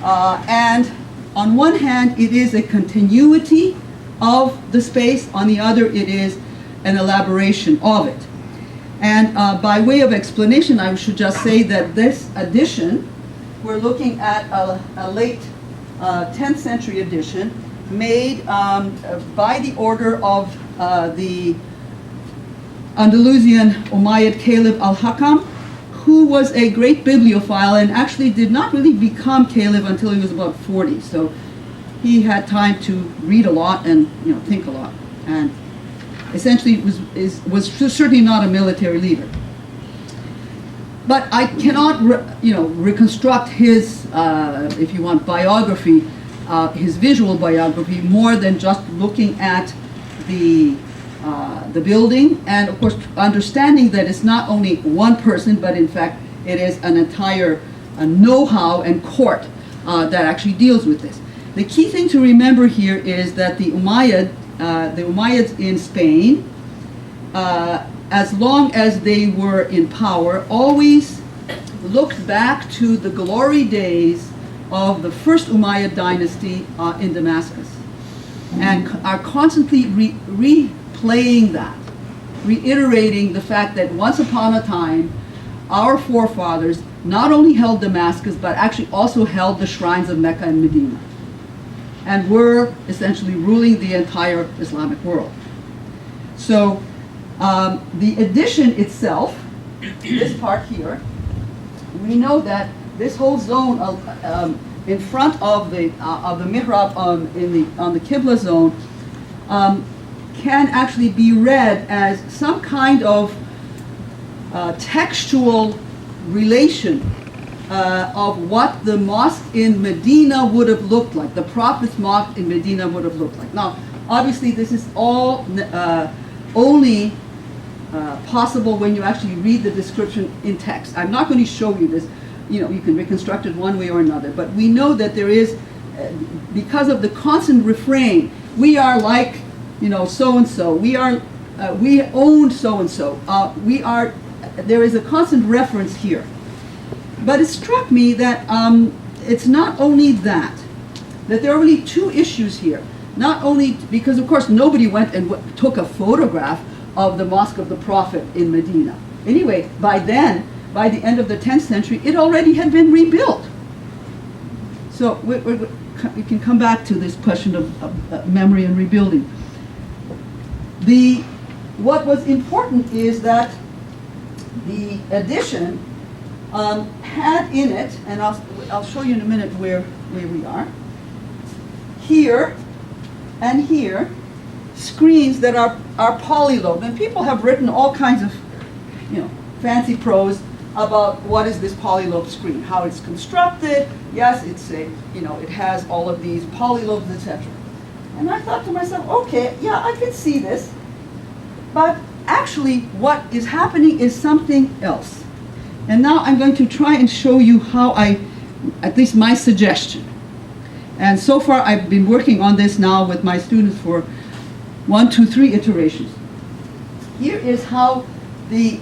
And on one hand, it is a continuity of the space. On the other, it is an elaboration of it. And by way of explanation, I should just say that this addition, we're looking at a late 10th century addition made by the order of the Andalusian Umayyad Caliph al-Hakam, who was a great bibliophile and actually did not really become caliph until he was about 40. So he had time to read a lot and think a lot, and essentially was certainly not a military leader. But I cannot reconstruct his, if you want, biography, his visual biography, more than just looking at the building, and of course understanding that it's not only one person, but in fact it is an entire know-how and court that actually deals with this. The key thing to remember here is that the Umayyads in Spain, as long as they were in power, always looked back to the glory days of the first Umayyad dynasty in Damascus, and are constantly replaying that, reiterating the fact that once upon a time, our forefathers not only held Damascus, but actually also held the shrines of Mecca and Medina, and were essentially ruling the entire Islamic world. So the addition itself, this part here, we know that this whole zone in front of the mihrab on the Qibla zone can actually be read as some kind of textual relation of what the mosque in Medina would have looked like, the Prophet's mosque in Medina would have looked like. Now, obviously, this is all only possible when you actually read the description in text. I'm not going to show you this. You can reconstruct it one way or another. But we know that there is, because of the constant refrain, we are like, so-and-so. We own so-and-so. There is a constant reference here. But it struck me that it's not only that there are really two issues here. Not only because, of course, nobody went and took a photograph of the Mosque of the Prophet in Medina. Anyway, by then, by the end of the 10th century, it already had been rebuilt. So we can come back to this question of memory and rebuilding. What was important is that the addition had in it, and I'll show you in a minute where we are, here and here, screens that are polylobed. And people have written all kinds of fancy prose about what is this polylobe screen, how it's constructed. Yes, it has all of these polylobes, etc. And I thought to myself, okay, yeah, I can see this, but actually what is happening is something else. And now I'm going to try and show you how at least my suggestion. And so far I've been working on this now with my students for 1, 2, 3 iterations. Here is how the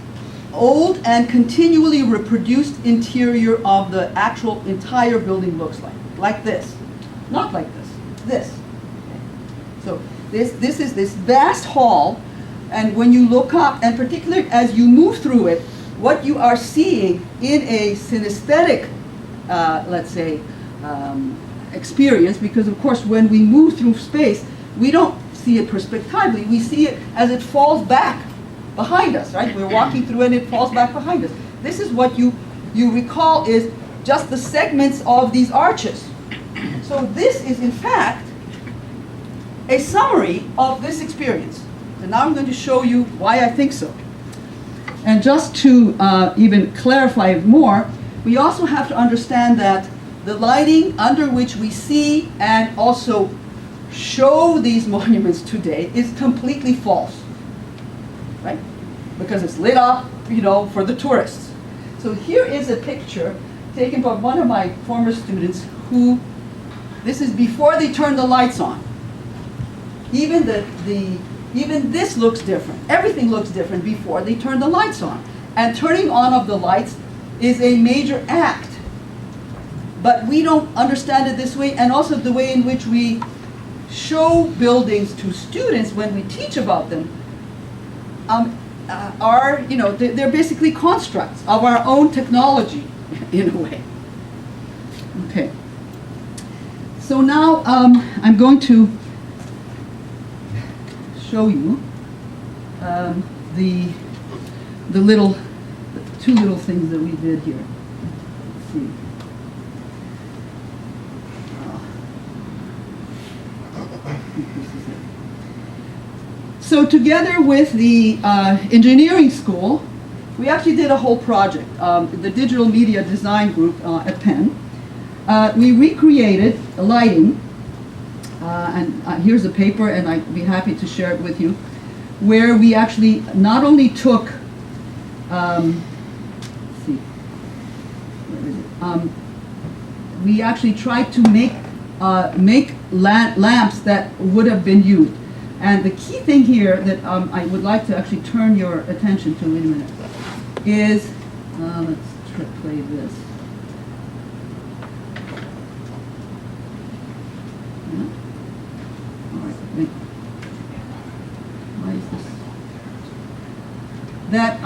old and continually reproduced interior of the actual entire building looks like this. Not like this. Okay. So this is this vast hall, and when you look up, and particularly as you move through it, what you are seeing in a synesthetic, let's say, experience, because of course when we move through space, we don't see it perspectively, we see it as it falls back behind us, right? We're walking through and it falls back behind us. This is what you recall is just the segments of these arches. So this is in fact a summary of this experience. And now I'm going to show you why I think so. And just to even clarify it more, we also have to understand that the lighting under which we see and also show these monuments today is completely false. right? Because it's lit up, for the tourists. So here is a picture taken by one of my former students who, this is before they turned the lights on. Even even this looks different. Everything looks different before they turn the lights on. And turning on of the lights is a major act. But we don't understand it this way, and also the way in which we show buildings to students when we teach about them are, they're basically constructs of our own technology, in a way. Okay. So now I'm going to show you the two little things that we did here. Let's see. So together with the engineering school, we actually did a whole project, the digital media design group at Penn. We recreated lighting, and here's a paper, and I'd be happy to share it with you, where we actually not only took, let's see, where is it? We actually tried to make lamps that would have been used. And the key thing here that I would like to actually turn your attention to in a minute is, let's play this. Yeah. All right. Wait. Why is this? That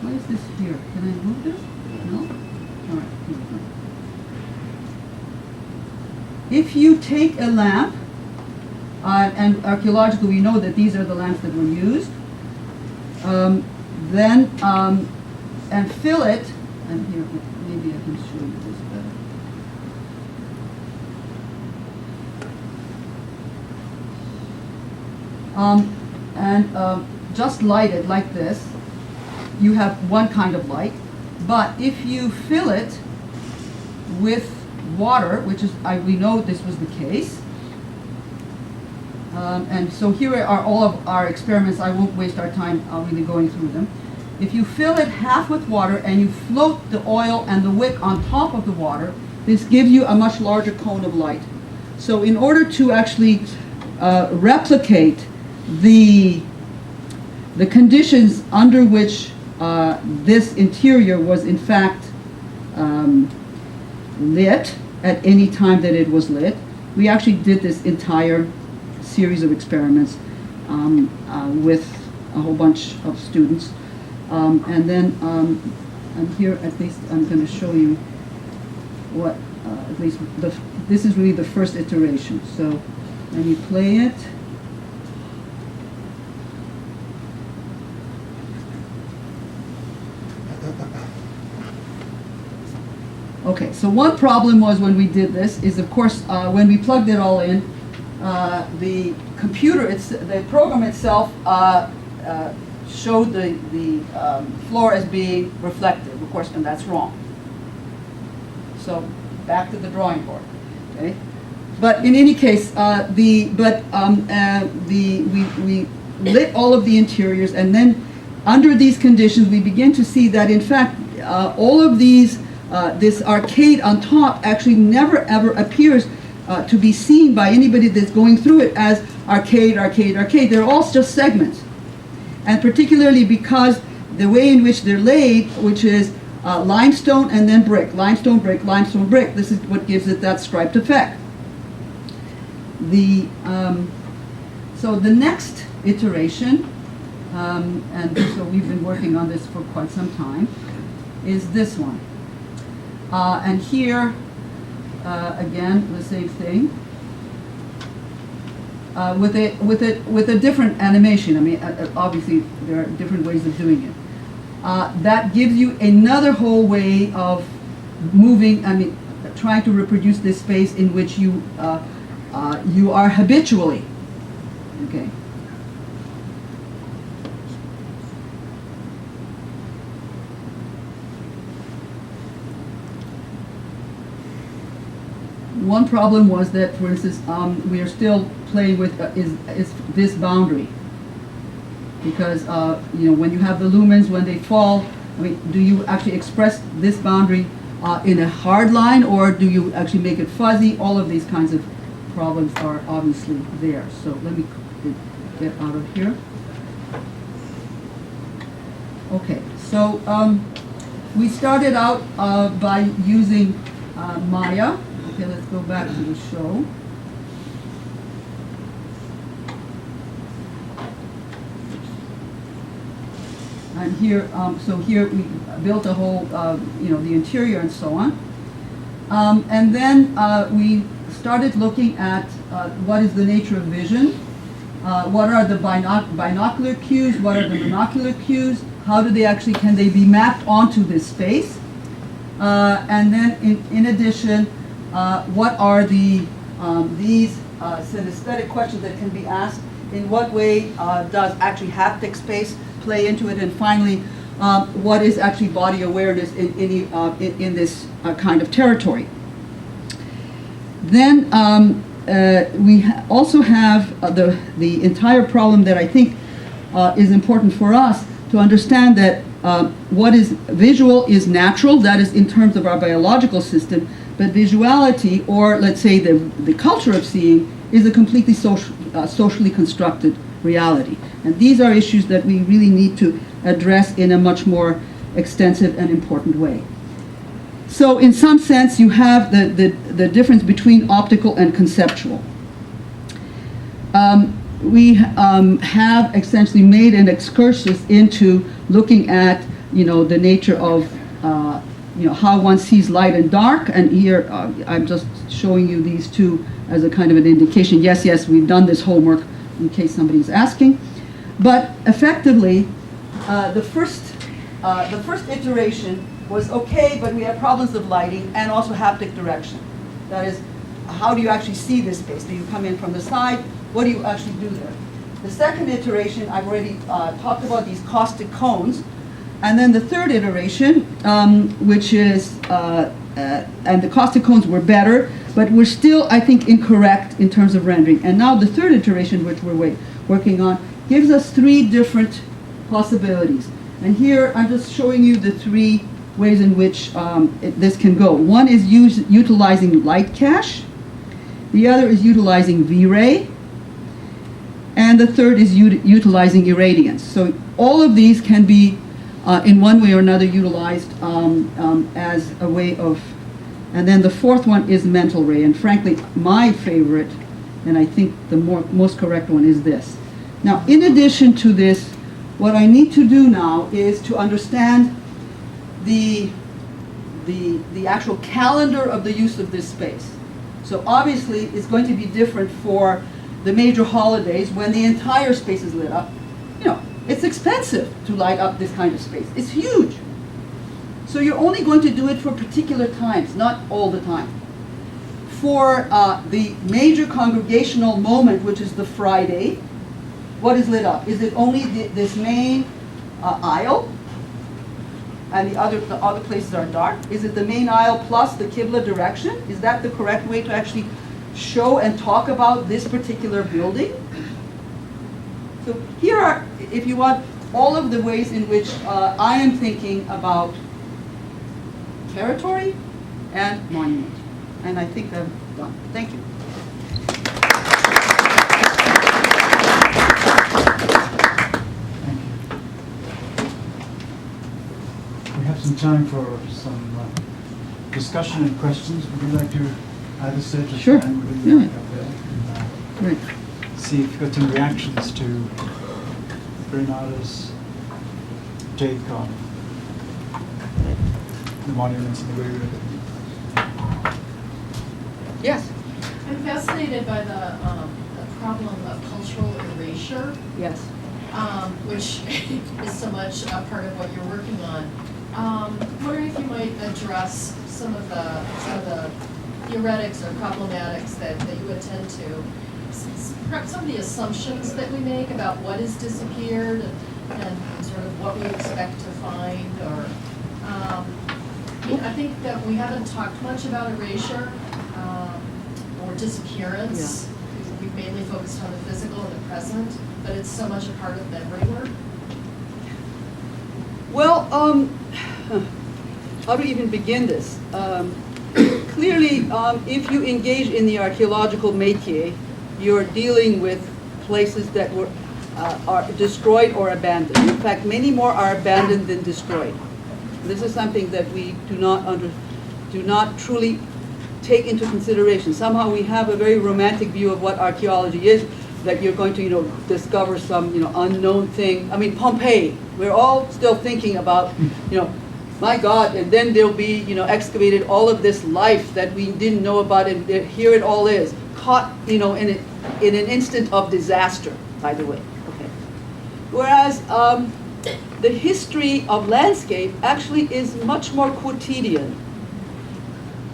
why is this here? Can I move this? No? All right. Here we go. If you take a lamp, and archaeologically we know that these are the lamps that were used, then and fill it, and here maybe I can show you this better. Just light it like this, you have one kind of light. But if you fill it with water, which is, we know this was the case. And so here are all of our experiments. I won't waste our time really going through them. If you fill it half with water and you float the oil and the wick on top of the water, this gives you a much larger cone of light. So in order to actually replicate the conditions under which this interior was in fact lit at any time that it was lit, we actually did this entire series of experiments with a whole bunch of students. And then here at least I'm going to show you what, at least this is really the first iteration. So when you play it, okay, so one problem was when we did this is, of course, when we plugged it all in, the the program itself showed the floor as being reflective, of course, and that's wrong. So back to the drawing board. Okay, but in any case, we lit all of the interiors, and then under these conditions, we begin to see that in fact all of these. This arcade on top actually never ever appears to be seen by anybody that's going through it as arcade, arcade, arcade. They're all just segments. And particularly because the way in which they're laid, which is limestone and then brick, limestone, brick, limestone, brick, this is what gives it that striped effect. So the next iteration, and so we've been working on this for quite some time, is this one. And here, again, the same thing, with a different animation. I mean, obviously there are different ways of doing it. That gives you another whole way of moving. I mean, trying to reproduce this space in which you are habitually. Okay. one problem was that, for instance, we are still playing with is this boundary. Because, when you have the lumens, when they fall, I mean, do you actually express this boundary in a hard line, or do you actually make it fuzzy? All of these kinds of problems are obviously there. So let me get out of here. Okay, so we started out by using Maya. Okay, let's go back to the show. And here, so here we built a whole, the interior and so on. And then we started looking at what is the nature of vision, what are the binocular cues, what are the monocular cues, how do they actually, can they be mapped onto this space? And then in addition, what are these synesthetic questions that can be asked? In what way does actually haptic space play into it? And finally, what is actually body awareness in this kind of territory? Then we also have the entire problem that I think is important for us to understand, that what is visual is natural, that is in terms of our biological system, but visuality, or let's say the culture of seeing, is a completely socially constructed reality. And these are issues that we really need to address in a much more extensive and important way. So in some sense, you have the difference between optical and conceptual. We have essentially made an excursus into looking at, the nature of, how one sees light and dark. And here, I'm just showing you these two as a kind of an indication. Yes, we've done this homework in case somebody's asking. But effectively, the first iteration was okay, but we had problems of lighting and also haptic direction. That is, how do you actually see this space? Do you come in from the side? What do you actually do there? The second iteration, I've already talked about these caustic cones. And then the third iteration, which is, and the caustic cones were better, but we're still, I think, incorrect in terms of rendering. And now the third iteration, which we're working on, gives us three different possibilities. And here I'm just showing you the three ways in which this can go. One is utilizing light cache. The other is utilizing V-ray. And the third is utilizing irradiance. So all of these can be, in one way or another, utilized as a way of. And then the fourth one is mental ray. And frankly, my favorite, and I think the most correct one, is this. Now, in addition to this, what I need to do now is to understand the actual calendar of the use of this space. So obviously, it's going to be different for the major holidays when the entire space is lit up. It's expensive to light up this kind of space. It's huge. So you're only going to do it for particular times, not all the time. For the major congregational moment, which is the Friday, what is lit up? Is it only this main aisle, and the other places are dark? Is it the main aisle plus the Qibla direction? Is that the correct way to actually show and talk about this particular building? So here are, if you want, all of the ways in which I am thinking about territory and monument. And I think I'm done. Thank you. We have some time for some discussion and questions. Would you like to either sit or Sure. stand within the up there? Great. See if you've got some reactions to Renata's take on the monuments and the way we look at them. Yes. I'm fascinated by the problem of cultural erasure, Yes. which is so much a part of what you're working on. Wondering if you might address some of the theoretics or problematics that you attend to. Perhaps some of the assumptions that we make about what is disappeared and sort of what we expect to find, or I think that we haven't talked much about erasure. disappearance. We've mainly focused on the physical and the present, but it's so much a part of memory work. Well, how to even begin this? Clearly, if you engage in the archaeological métier, you're dealing with places that were are destroyed or abandoned. In fact, many more are abandoned than destroyed. This is something that we do not truly take into consideration. Somehow we have a very romantic view of what archaeology is, that you're going to, discover some, unknown thing. I mean, Pompeii, we're all still thinking about, my God, and then there'll be, excavated all of this life that we didn't know about, and here it all is, caught, in an instant of disaster, by the way. Okay. Whereas the history of landscape actually is much more quotidian.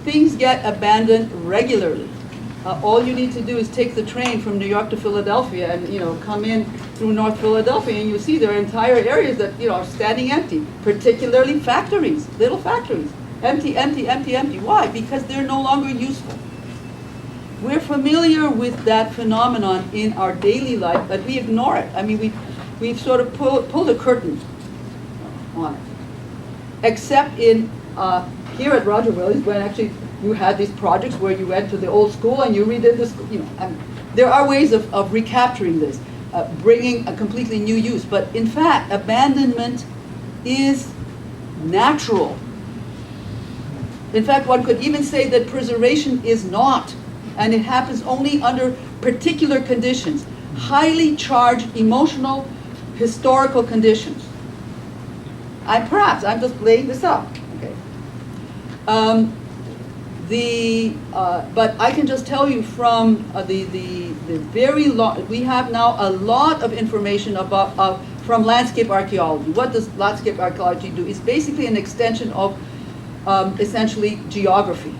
Things get abandoned regularly. All you need to do is take the train from New York to Philadelphia and come in through North Philadelphia, and you see there are entire areas that are standing empty, particularly factories, little factories. Empty, empty, empty, empty. Why? Because they're no longer useful. We're familiar with that phenomenon in our daily life, but we ignore it. I mean, we've sort of pulled a curtain on it. Except in here at Roger Williams, when actually you had these projects where you went to the old school and you redid this, there are ways of recapturing this, bringing a completely new use. But in fact, abandonment is natural. In fact, one could even say that preservation is not, and it happens only under particular conditions, highly charged emotional, historical conditions. I'm just laying this out. Okay. But I can just tell you from the very long, we have now a lot of information about from landscape archaeology. What does landscape archaeology do? It's basically an extension of essentially geography.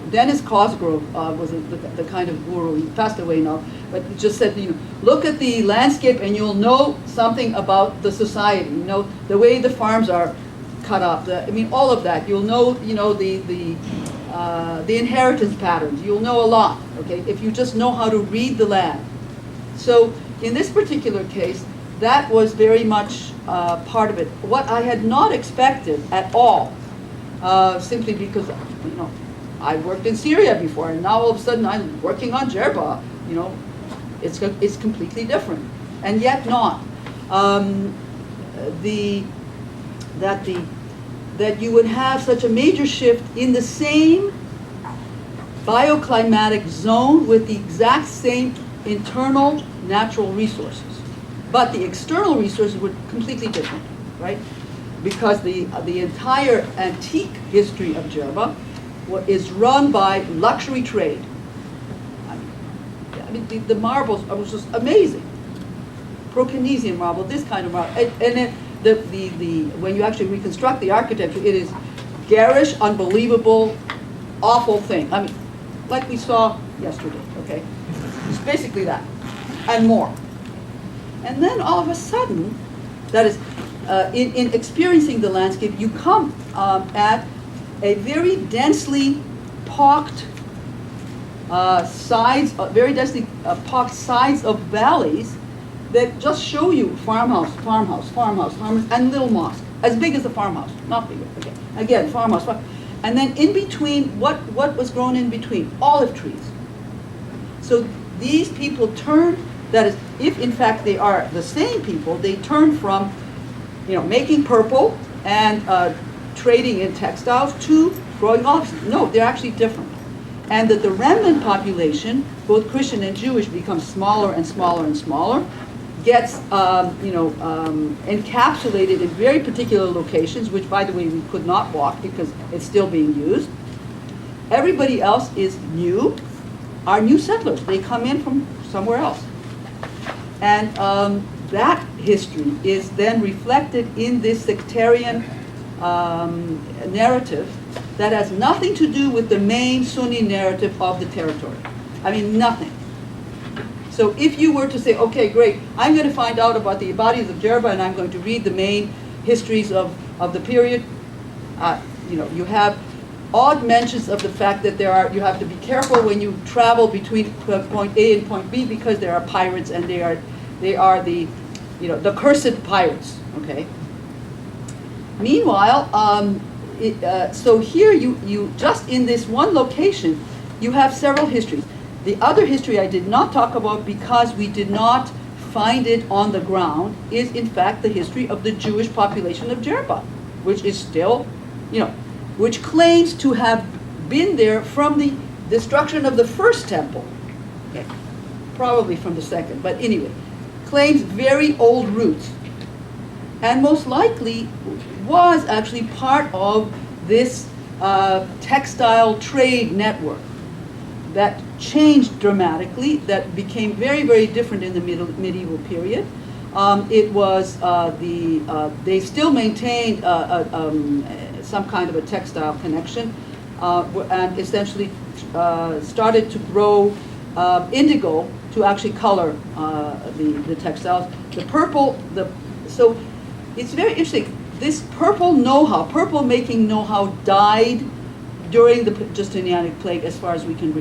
Dennis Cosgrove was the kind of guru. He passed away now, but he just said, look at the landscape and you'll know something about the society. The way the farms are cut up. All of that. You'll know, the inheritance patterns. You'll know a lot, okay, if you just know how to read the land. So in this particular case, that was very much part of it. What I had not expected at all, simply because, I worked in Syria before, and now all of a sudden I'm working on Jerba. It's completely different, and yet not. That you would have such a major shift in the same bioclimatic zone with the exact same internal natural resources, but the external resources were completely different, right? Because the entire antique history of Jerba is run by luxury trade. The marbles was just amazing. Procanesian marble, this kind of marble, and then when you actually reconstruct the architecture, it is garish, unbelievable, awful thing. Like we saw yesterday. Okay, it's basically that, and more. And then all of a sudden, that is, in experiencing the landscape, you come at a very densely pocked very densely pocked sides of valleys that just show you farmhouse, and little mosque, as big as a farmhouse, not bigger. Okay, again, farmhouse, and then in between, what was grown in between? Olive trees. So these people turn. That is, if in fact they are the same people, they turn from, making purple and trading in textiles to growing olives. No, they're actually different. And that the remnant population, both Christian and Jewish, becomes smaller and smaller and smaller, gets encapsulated in very particular locations, which, by the way, we could not walk because it's still being used. Everybody else is new, are new settlers. They come in from somewhere else. And that history is then reflected in this sectarian narrative that has nothing to do with the main Sunni narrative of the territory. Nothing. So if you were to say, okay, great, I'm going to find out about the bodies of Jerba and I'm going to read the main histories of the period, you have odd mentions of the fact that you have to be careful when you travel between point A and point B because there are pirates and they are the, the cursed pirates, okay? Meanwhile, so here you just in this one location, you have several histories. The other history I did not talk about because we did not find it on the ground is in fact the history of the Jewish population of Jerba, which is still, which claims to have been there from the destruction of the first temple, okay, probably from the second, but anyway, claims very old roots, and most likely was actually part of this textile trade network that changed dramatically, that became very, very different in the medieval period. It was they still maintained some kind of a textile connection, and essentially started to grow indigo to actually color the textiles. The purple, so it's very interesting. This purple know-how, purple making know-how died during the Justinianic plague as far as we can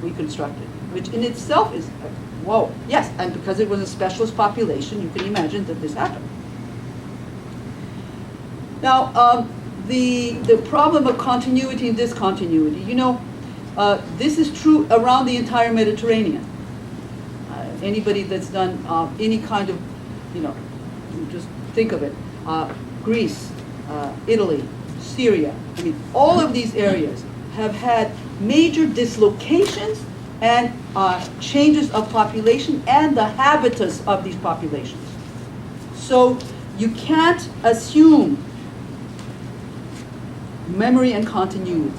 reconstruct it, which in itself is, whoa, yes, and because it was a specialist population, you can imagine that this happened. Now, the problem of continuity and discontinuity, this is true around the entire Mediterranean. Anybody that's done any kind of, just think of it, Greece, Italy, Syria, all of these areas have had major dislocations and changes of population and the habitus of these populations. So you can't assume memory and continuity.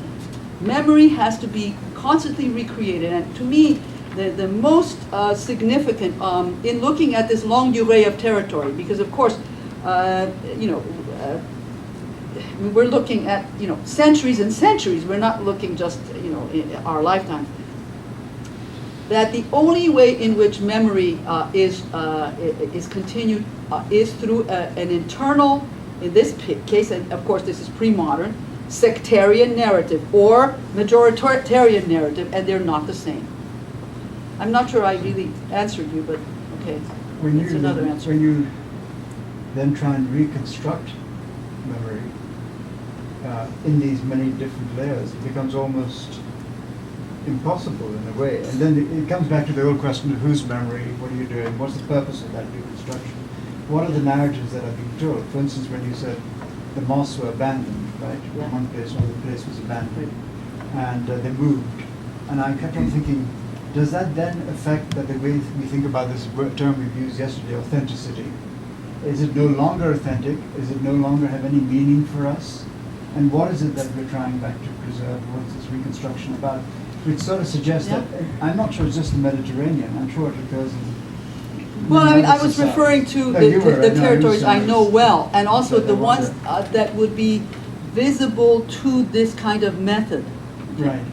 Memory has to be constantly recreated, and to me, the most significant in looking at this longue durée of territory, because of course, we're looking at centuries and centuries. We're not looking just in our lifetime. That the only way in which memory is continued is through an internal, in this case, and of course this is pre-modern, sectarian narrative or majoritarian narrative, and they're not the same. I'm not sure I really answered you, but okay, that's another answer. When you then try and reconstruct memory in these many different layers, it becomes almost impossible in a way. And then it comes back to the old question of whose memory, what are you doing, what's the purpose of that reconstruction? What are the narratives that are being told? For instance, when you said the mosques were abandoned, right? Yeah. One place, or the place was abandoned, and they moved. And I kept on thinking, does that then affect the way we think about this term we've used yesterday, authenticity? Is it no longer authentic? Is it no longer have any meaning for us? And what is it that we're trying back to preserve? What is this reconstruction about? Which sort of suggests that, I'm not sure it's just the Mediterranean, I'm sure it occurs in Well, many I other was societies. referring to No, you were, the no, territories I know well, and also So the I ones wonder. that would be visible to this kind of method. Right.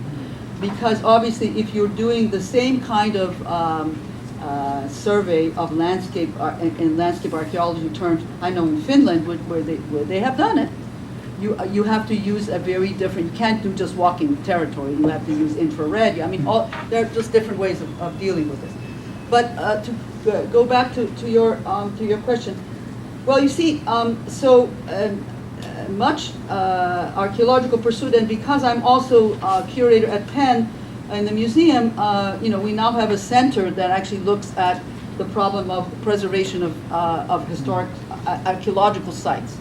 Because obviously, if you're doing the same kind of survey of landscape in landscape archaeology terms, I know in Finland where they have done it, you have to use a very different. You can't do just walking territory. You have to use infrared. There are just different ways of dealing with this. But to go back to your question, well, you see, much archaeological pursuit, and because I'm also a curator at Penn in the museum, we now have a center that actually looks at the problem of preservation of historic archaeological sites.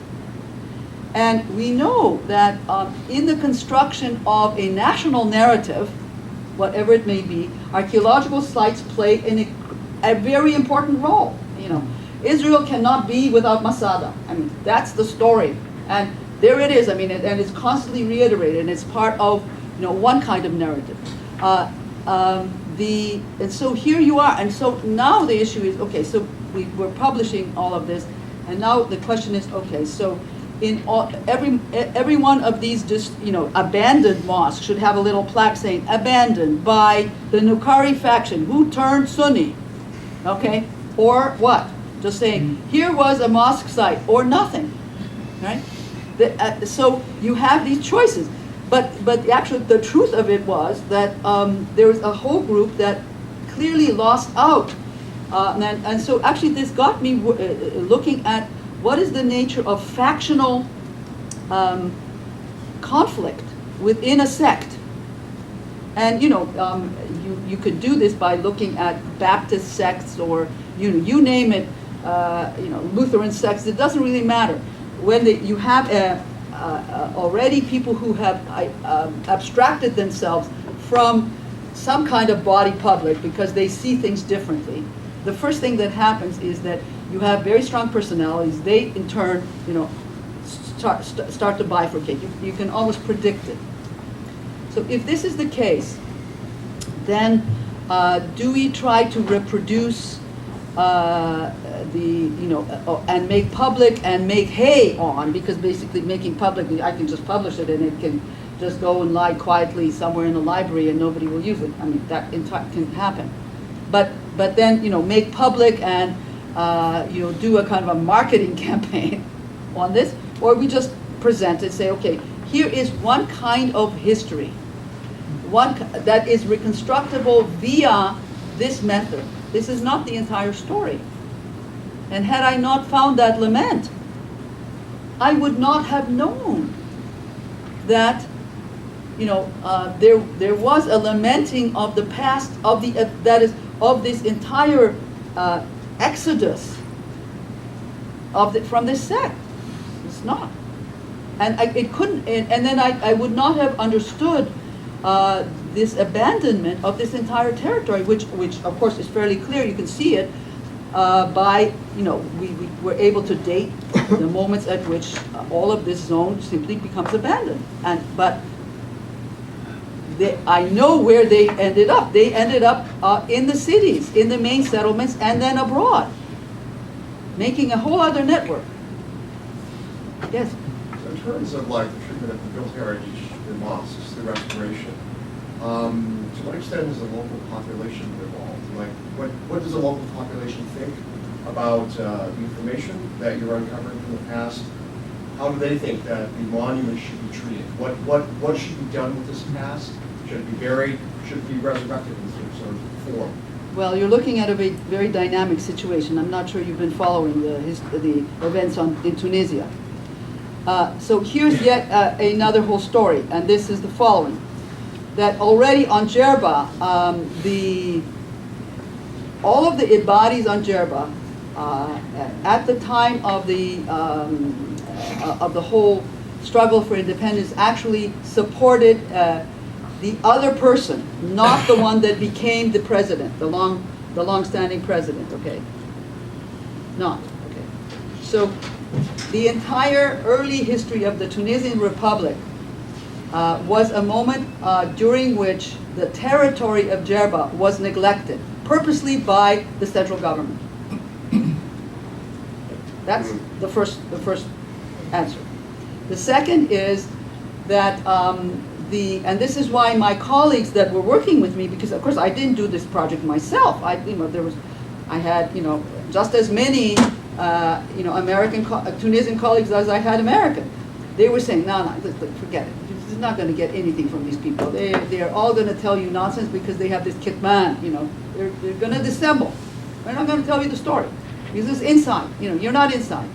And we know that in the construction of a national narrative, whatever it may be, archaeological sites play a very important role. Israel cannot be without Masada. That's the story. And there it is. And it's constantly reiterated, and it's part of one kind of narrative. And so here you are. And so now the issue is, okay, so we're publishing all of this, and now the question is, okay, so in every one of these abandoned mosques should have a little plaque saying abandoned by the Nukhari faction who turned Sunni, okay, or what? Just saying here was a mosque site or nothing, right? So you have these choices. but actually the truth of it was that there was a whole group that clearly lost out. And so actually this got me looking at what is the nature of factional conflict within a sect. And you could do this by looking at Baptist sects or you name it, Lutheran sects. It doesn't really matter. When you have already people who have abstracted themselves from some kind of body public because they see things differently, the first thing that happens is that you have very strong personalities. They in turn, start to bifurcate. You can almost predict it. So if this is the case, then do we try to reproduce and make public and make hay on, because basically making public, I can just publish it and it can just go and lie quietly somewhere in the library and nobody will use it. I mean, that can happen. But then, make public and, do a kind of a marketing campaign on this, or we just present it, say, okay, here is one kind of history, one that is reconstructible via this method. This is not the entire story. And had I not found that lament, I would not have known that, there was a lamenting of the past, of this entire exodus from this sect. It's not. And it couldn't, and then I would not have understood this abandonment of this entire territory, which of course is fairly clear. You can see it by, we were able to date the moments at which all of this zone simply becomes abandoned. But I know where they ended up. They ended up in the cities, in the main settlements, and then abroad, making a whole other network. Yes? So in terms of the treatment of the built heritage, the mosques, the restoration, to what extent is the local population involved? What does the local population think about the information that you're uncovering from the past? How do they think that the monument should be treated? What should be done with this past? Should it be buried? Should it be resurrected in some sort of form? Well, you're looking at a very dynamic situation. I'm not sure you've been following the events in Tunisia. So here's yet another whole story, and this is the following. That already on Djerba, all of the Ibadis on Djerba, at the time of the whole struggle for independence, actually supported the other person, not the one that became the president, the long-standing president. Okay, not okay. So the entire early history of the Tunisian Republic was a moment during which the territory of Djerba was neglected, purposely by the central government. That's the first answer. The second is that and this is why my colleagues that were working with me, because of course I didn't do this project myself. I had just as many Tunisian colleagues as I had American. They were saying, no, forget it. This is not going to get anything from these people. They're all going to tell you nonsense because they have this kitman. They're going to dissemble. They're not going to tell you the story because it's inside. You're not inside.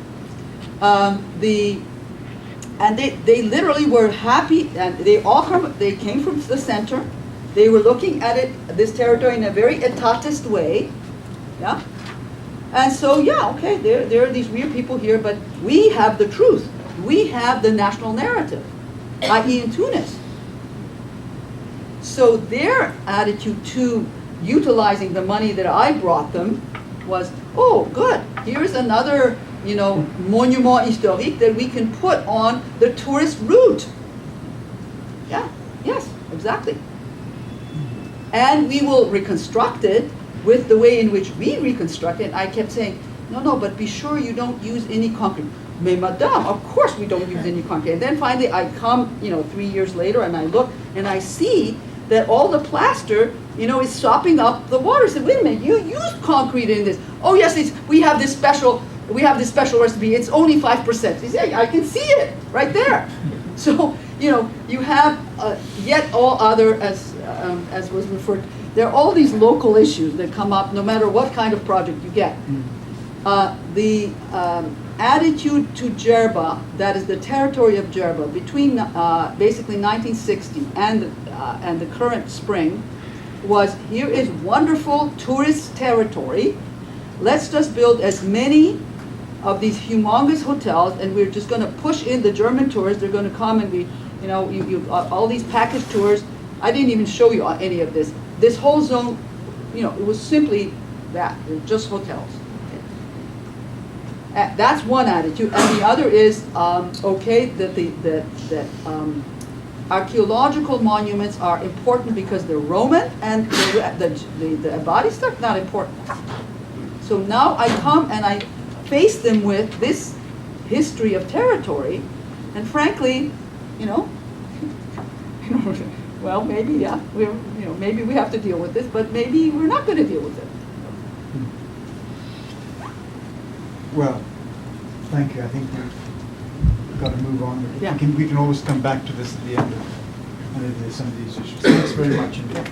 And they literally were happy, and they came from the center. They were looking at this territory in a very etatist way, yeah. And so, yeah, okay, there are these weird people here, but we have the truth. We have the national narrative, i.e. in Tunis. So their attitude to utilizing the money that I brought them was, oh, good, here's another monument historique that we can put on the tourist route. Yeah, yes, exactly. And we will reconstruct it with the way in which we reconstruct it. I kept saying, no, but be sure you don't use any concrete. Mais madame, of course we don't use any concrete. And then finally I come, 3 years later, and I look and I see that all the plaster, is sopping up the water. I said, wait a minute, you used concrete in this. Oh yes, we have this special recipe. It's only 5%. He said, I can see it right there. So you know, you have yet all other, as was referred, there are all these local issues that come up no matter what kind of project you get. The attitude to Jerba, that is the territory of Jerba, between basically 1960 and the current spring, was here is wonderful tourist territory. Let's just build as many of these humongous hotels, and we're just going to push in the German tourists. They're going to come and be, you know, all these package tours. I didn't even show you any of this. This whole zone, you know, it was simply that, just hotels. That's one attitude, and the other is okay that archaeological monuments are important because they're Roman, and the body stuff not important. So now I come and I face them with this history of territory, and frankly, you know, well, maybe yeah, maybe we have to deal with this, but maybe we're not going to deal with it. Well, thank you. I think we've got to move on. Yeah. We can always come back to this at the end of some of these issues. Thanks very much indeed.